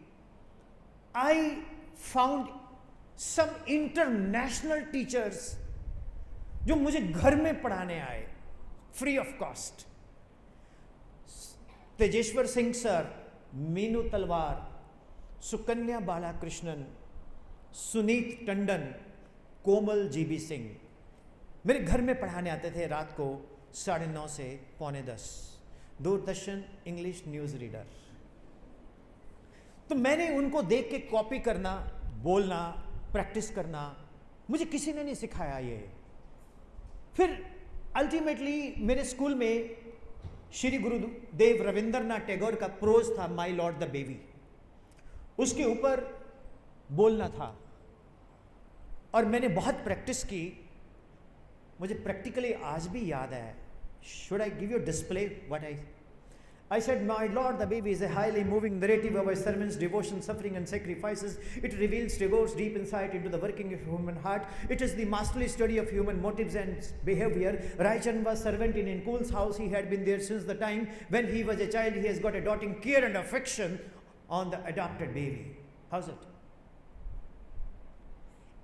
I found some international teachers जो मुझे घर में पढ़ाने आए free of cost. Tejeshwar Singh sir, Meenu Talwar, Sukanya Balakrishnan, Suneet Tandon, Komal G B Singh मेरे घर में पढ़ाने आते थे रात को 9:30 से 9:45. Doordarshan English news reader. तो मैंने उनको देख के कॉपी करना, बोलना, प्रैक्टिस करना, मुझे किसी ने नहीं सिखाया ये. फिर अल्टीमेटली मेरे स्कूल में श्री गुरुदेव रविंद्रनाथ टैगोर का प्रोज था, माई लॉर्ड द बेबी. उसके ऊपर बोलना था और मैंने बहुत प्रैक्टिस की. मुझे प्रैक्टिकली आज भी याद है. Should I give you display what I I said, my Lord, the baby is a highly moving narrative of our servants' devotion, suffering and sacrifices. It reveals Tagore's deep insight into the working of human heart. It is the masterly study of human motives and behavior. Raichand was servant in Inkul's house. He had been there since the time when he was a child. He has got a doting care and affection on the adopted baby. How's it?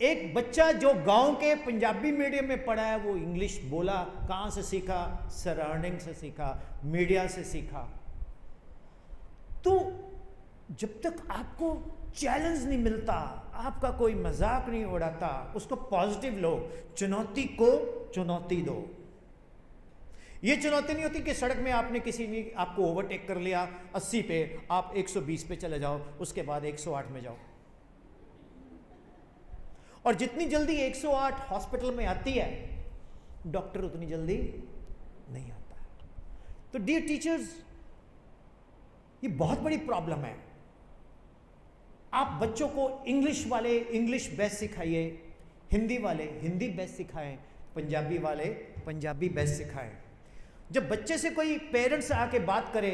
एक बच्चा जो गांव के Punjabi medium में पढ़ा है वो English बोला, कहाँ से सीखा? सराउंडिंग से सीखा, मीडिया से सीखा। तो जब तक आपको चैलेंज नहीं मिलता, आपका कोई मजाक नहीं उड़ाता, उसको पॉजिटिव लो, चुनौती को चुनौती दो। ये चुनौती नहीं होती कि सड़क में आपने किसी ने आपको ओवरटेक कर लिया 80 पे, आप 120 पे चले जाओ, उसके बाद 108 में जाओ। और जितनी जल्दी 108 हॉस्पिटल में आती है, डॉक्टर उतनी जल्दी नहीं आता है। तो डियर टीचर्स, ये बहुत बड़ी प्रॉब्लम है। आप बच्चों को इंग्लिश वाले इंग्लिश बेस्ट सिखाइए, हिंदी वाले हिंदी बेस्ट सिखाएं, पंजाबी वाले पंजाबी बेस्ट सिखाएं। जब बच्चे से कोई पेरेंट्स आके बात करे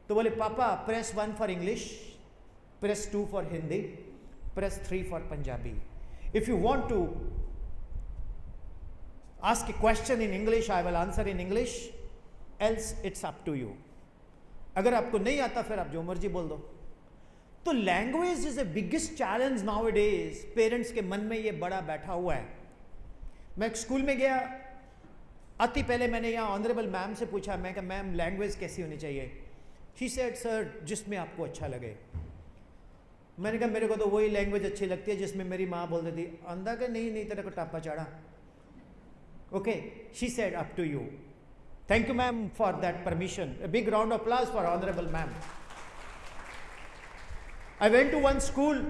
तो बोले, पापा press 1 for English, press 2 for Hindi, press 3 for Punjabi. If you want to ask a question in English, I will answer in English, else it's up to you. अगर आपको नहीं आता फिर आप जो मर्जी बोल दो। तो language is the biggest challenge now days. Parents के मन में ये बड़ा बैठा हुआ है। मैं एक स्कूल में गया, आती पहले मैंने यहाँ ऑनरेबल मैम से पूछा, मैं कहा मैम लैंग्वेज कैसी होनी चाहिए? शी सेड सर जिसमें आपको अच्छा लगे। मैंने कहा मेरे को तो वही लैंग्वेज अच्छी लगती है जिसमें मेरी माँ बोल देती अंधा के नहीं तेरे को टापा चढ़ा। Okay, she said up to you. Thank you ma'am for that permission. A big round of applause for honorable ma'am. I went to one school.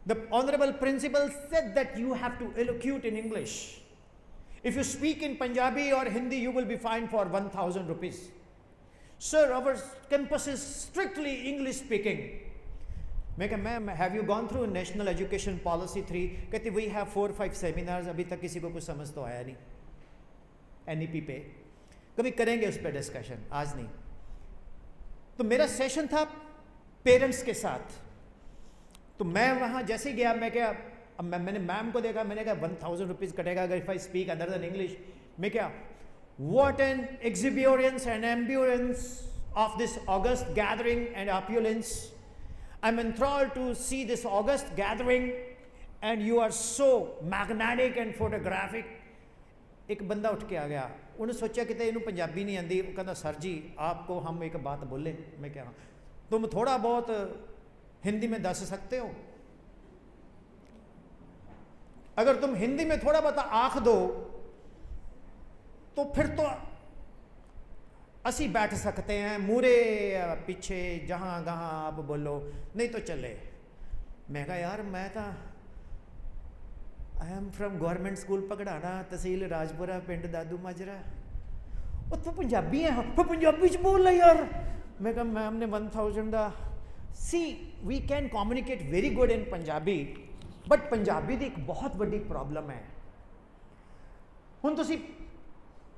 The honorable principal said that you have to elocute in English. If you speak in Punjabi or Hindi, you will be fined for 1,000 rupees. Sir, our campus is strictly English speaking. मैं कहा ma'am have you gone through national education policy 3? कहती we have 4-5 seminars, अभी तक किसी को कुछ समझ तो आया नहीं। NEP पे कभी करेंगे उस पर डिस्कशन, आज नहीं। तो मेरा सेशन था पेरेंट्स के साथ। तो मैं वहाँ जैसे ही गया, मैं क्या, अब मैंने मैम को देखा, मैंने कहा 1,000 रुपीज़ कटेगा अगर if I speak other than English. मैं क्या, what an exuberance and ambience of this august gathering and opulence. I'm enthralled to see this august gathering and you are so magnetic and photographic. एक बंदा उठ के आ गया, उन्हें सोचा कि इन्हों पंजाबी नहीं आती, वो कहता सर जी आपको हम एक बात बोले। मैं क्या, तुम थोड़ा बहुत हिंदी में दस सकते हो? अगर तुम हिंदी में थोड़ा बहुत आँख दो तो फिर तो असी बैठ सकते हैं, मूरे पीछे जहाँ कहाँ आप बोलो, नहीं तो चले। मैं कहा यार मैं तो I am from government school Pagdana, तहसील राजपुरा, पिंड दादू माजरा। वो तो पंजाबी है, वो पंजाबी च बोल रहा यार। मैं कहा मैम ने 1,000 का see we can communicate very good in Punjabi, but Punjabi की एक बहुत बड़ी प्रॉब्लम है। हुण तुसी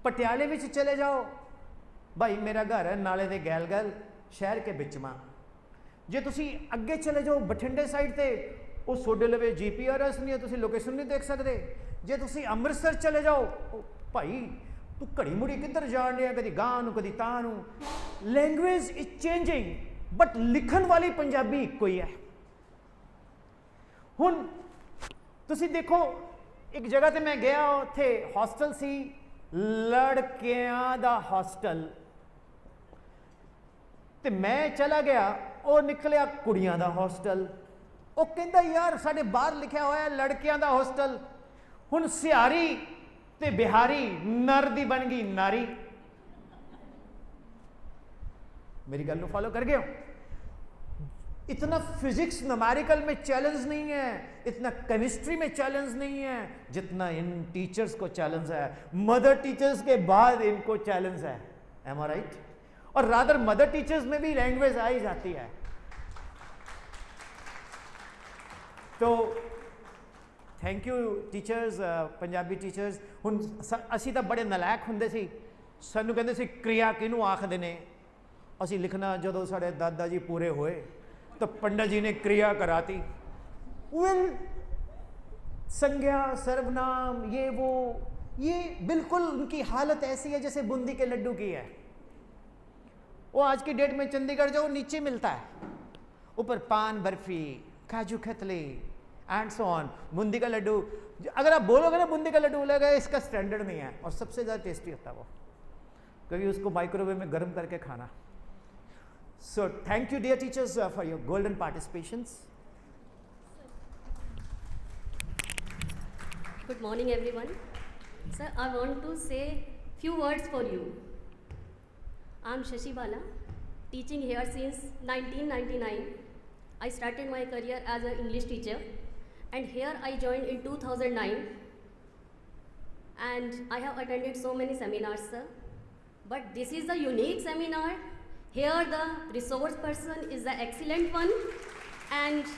पटियाले विच चले जाओ, भाई मेरा घर है नाले दे गैल गैल शहर के बिच में। जे तुसी अगे चले जाओ बठिंडे साइड ते, वो सोडे लवे GPS नहीं है, तुसी लोकेशन नहीं देख सकते। जे तुसी अमृतसर चले जाओ, भाई तू घड़ी मुड़ी किधर जान रहा, कभी गां नूं कभी तां नूं। लैंग्वेज इज चेंजिंग बट लिखन वाली पंजाबी इक्को ही है। हुण तुसी देखो एक जगह ते मैं गया, उत्थे हॉस्टल सी, लड़कियां दा हॉस्टल, ते मैं चला गया, वो निकलिया कुड़ियां दा हॉस्टल। वो कहंदा यार साडे बाहर लिखा होया लड़कियां दा हॉस्टल। हुण सियारी ते बिहारी नर दी बन गई नारी। मेरी गल नूं फॉलो कर गए हो? इतना फिजिक्स न्यूमेरिकल में चैलेंज नहीं है, इतना केमिस्ट्री में चैलेंज नहीं है जितना इन टीचर्स को चैलेंज है। मदर टीचर्स के बाद इनको चैलेंज है। M I right? और रादर मदर टीचर्स में भी लैंग्वेज आई जाती है। तो thank you teachers, Punjabi teachers. हुण असी तो बड़े नलायक हुंदे सी, सानू कहंदे सी क्रिया किनू आखदे ने, ਅਸੀਂ ਲਿਖਣਾ ਜਦੋਂ ਸਾਡੇ ਦਾਦਾ ਜੀ ਪੂਰੇ ਹੋਏ तो पंडित जी ने क्रिया कराती, विल संज्ञा सर्वनाम ये वो, ये बिल्कुल उनकी हालत ऐसी है जैसे बूंदी के लड्डू की है। वो आज की डेट में चंडीगढ़ जाओ नीचे मिलता है, ऊपर पान barfi kaju katli and so on. Bundi का लड्डू अगर आप बोलोगे ना बूंदी का लड्डू बोलेगा इसका स्टैंडर्ड नहीं है, और सबसे ज़्यादा टेस्टी होता है वो, क्योंकि उसको माइक्रोवेव में गर्म करके खाना। So thank you dear teachers for your golden participations. Good morning everyone. Sir, I want to say few words for you. I am Shashi Bala, teaching here since 1999. I started my career as an English teacher, and here I joined in 2009, and I have attended so many seminars, sir. But this is a unique seminar. Here the resource person is the excellent one, and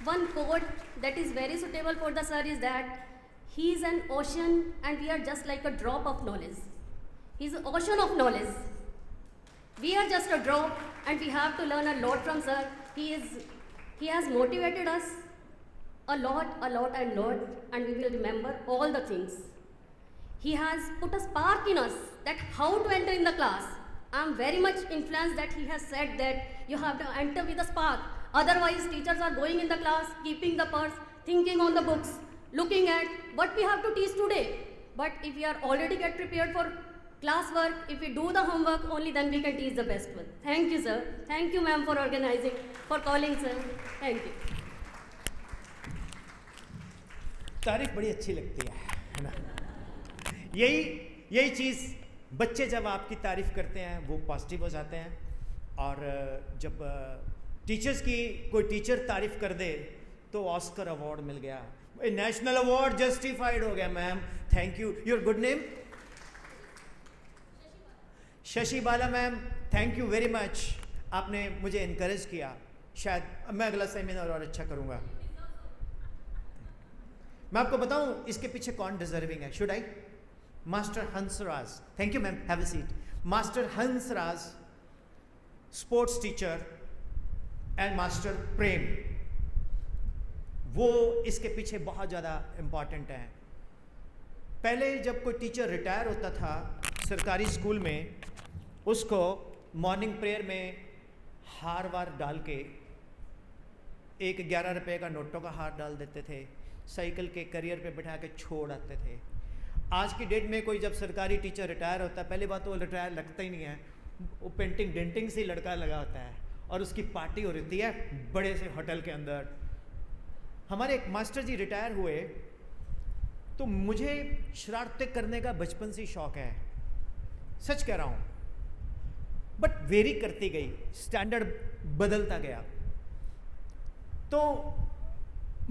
one quote that is very suitable for the sir is that he is an ocean and we are just like a drop of knowledge. He is an ocean of knowledge. We are just a drop and we have to learn a lot from sir. He has motivated us a lot and we will remember all the things. He has put a spark in us that how to enter in the class. I am very much influenced that he has said that you have to enter with a spark. Otherwise, teachers are going in the class, keeping the purse, thinking on the books, looking at what we have to teach today. But if we are already get prepared for class work, if we do the homework, only then we can teach the best one. Thank you, sir. Thank you, ma'am, for organizing, for calling, sir. Thank you. तारीफ बड़ी अच्छी लगती है ना। यही चीज़ बच्चे जब आपकी तारीफ़ करते हैं वो पॉजिटिव हो जाते हैं, और जब टीचर्स की कोई टीचर तारीफ़ कर दे तो ऑस्कर अवार्ड मिल गया, नेशनल अवार्ड जस्टिफाइड हो गया। Ma'am thank you. Your good name? Shashi Bala ma'am, thank you very much. आपने मुझे इनकरेज किया, शायद मैं अगला सेमिनार और अच्छा करूँगा। मैं आपको बताऊँ इसके पीछे कौन डिजर्विंग है। Should I? Master Hansraj, thank you ma'am, have a seat. Master Hansraj, sports teacher, and Master Prem, वो इसके पीछे बहुत ज़्यादा इम्पॉर्टेंट हैं। पहले जब कोई टीचर रिटायर होता था सरकारी स्कूल में, उसको मॉर्निंग प्रेयर में हार वार डाल के एक 11 रुपये का नोटों का हार डाल देते थे, साइकिल के करियर पे बिठा के छोड़ आते थे। आज की डेट में कोई जब सरकारी टीचर रिटायर होता है, पहली बात तो वो रिटायर लगता ही नहीं है, वो पेंटिंग डेंटिंग से लड़का लगा होता है, और उसकी पार्टी हो रही है बड़े से होटल के अंदर। हमारे एक मास्टर जी रिटायर हुए तो मुझे शरारतें करने का बचपन से शौक है, सच कह रहा हूँ, बट वेरी करती गई, स्टैंडर्ड बदलता गया। तो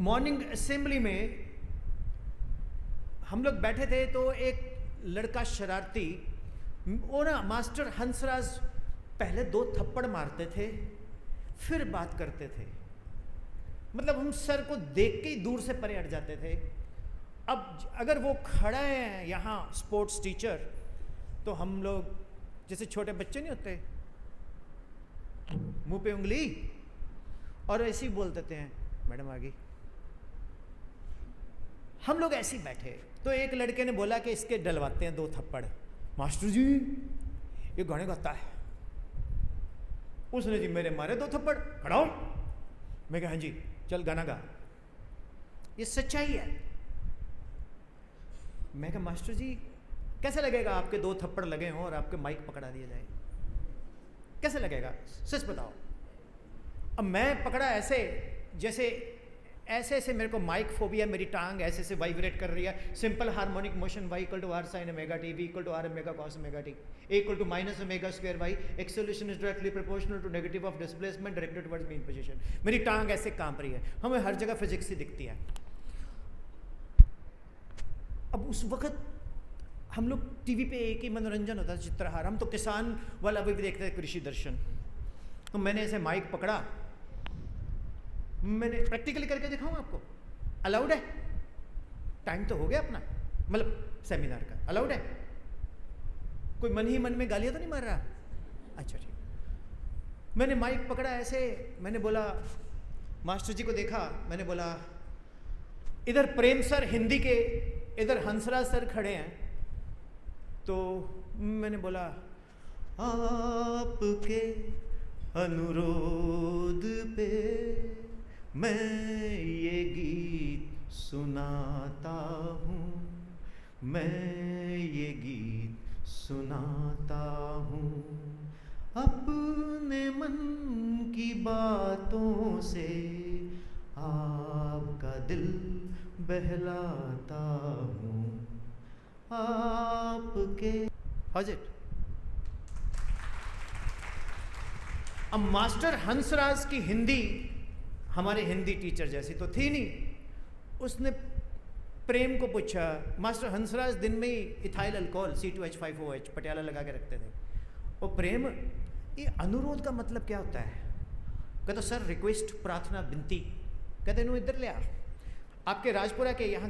मॉर्निंग असेंबली में हम लोग बैठे थे तो एक लड़का शरारती, वो ना मास्टर हंसराज पहले 2 थप्पड़ मारते थे फिर बात करते थे, मतलब हम सर को देख के ही दूर से परे हट जाते थे। अब अगर वो खड़ा है यहाँ स्पोर्ट्स टीचर, तो हम लोग जैसे छोटे बच्चे नहीं होते, मुंह पे उंगली और ऐसे ही बोल देते हैं मैडम आ गई। हम लोग ऐसे ही बैठे तो एक लड़के ने बोला कि इसके डलवाते हैं 2 थप्पड़। मास्टर जी ये गाने गाता है। उसने जी मेरे मारे 2 थप्पड़, खड़ा हो। मैं कहा हाँ जी चल गाना गा। ये सच्चाई है। मैं कहा मास्टर जी कैसे लगेगा आपके 2 थप्पड़ लगे हों और आपके माइक पकड़ा दिया जाए, कैसे लगेगा, सच बताओ। अब मैं पकड़ा ऐसे जैसे ऐसे मेरे को माइक फोबिया, मेरी टांग ऐसे वाइब्रेट कर रही है। Simple harmonic motion y equal to r sine omega t, v equal to r omega cos omega t, a equal to minus omega square y, acceleration is directly proportional to negative of displacement directed towards mean position. मेरी टांग ऐसे कांप रही है, हमें हर जगह physics ही दिखती है। अब उस वक्त हम लोग टीवी पे एक ही मनोरंजन होता है, चित्रहार। हम तो किसान वाला भी देखते हैं, कृषि दर्शन। तो मैंने ऐसे माइक पकड़ा, मैंने प्रैक्टिकली करके दिखाऊं आपको, अलाउड है? टाइम तो हो गया अपना, मतलब सेमिनार का, अलाउड है? कोई मन ही मन में गालियां तो नहीं मार रहा? अच्छा ठीक। मैंने माइक पकड़ा ऐसे, मैंने बोला, मास्टर जी को देखा, मैंने बोला इधर प्रेम सर हिंदी के, इधर हंसराज सर खड़े हैं, तो मैंने बोला आपके अनुरोध पे मैं ये गीत सुनाता हूँ, मैं ये गीत सुनाता हूँ, अपने मन की बातों से आपका दिल बहलाता हूँ, आपके। How's it? अब मास्टर हंसराज की हिंदी हमारे हिंदी टीचर जैसी तो थी नहीं। उसने प्रेम को पूछा, मास्टर हंसराज दिन में ही इथाइल अल्कोहल C2H5OH पटियाला लगा के रखते थे। और प्रेम, ये अनुरोध का मतलब क्या होता है? कहते सर रिक्वेस्ट, प्रार्थना, विनती। कहते इधर ले आ, आपके राजपुरा के यहाँ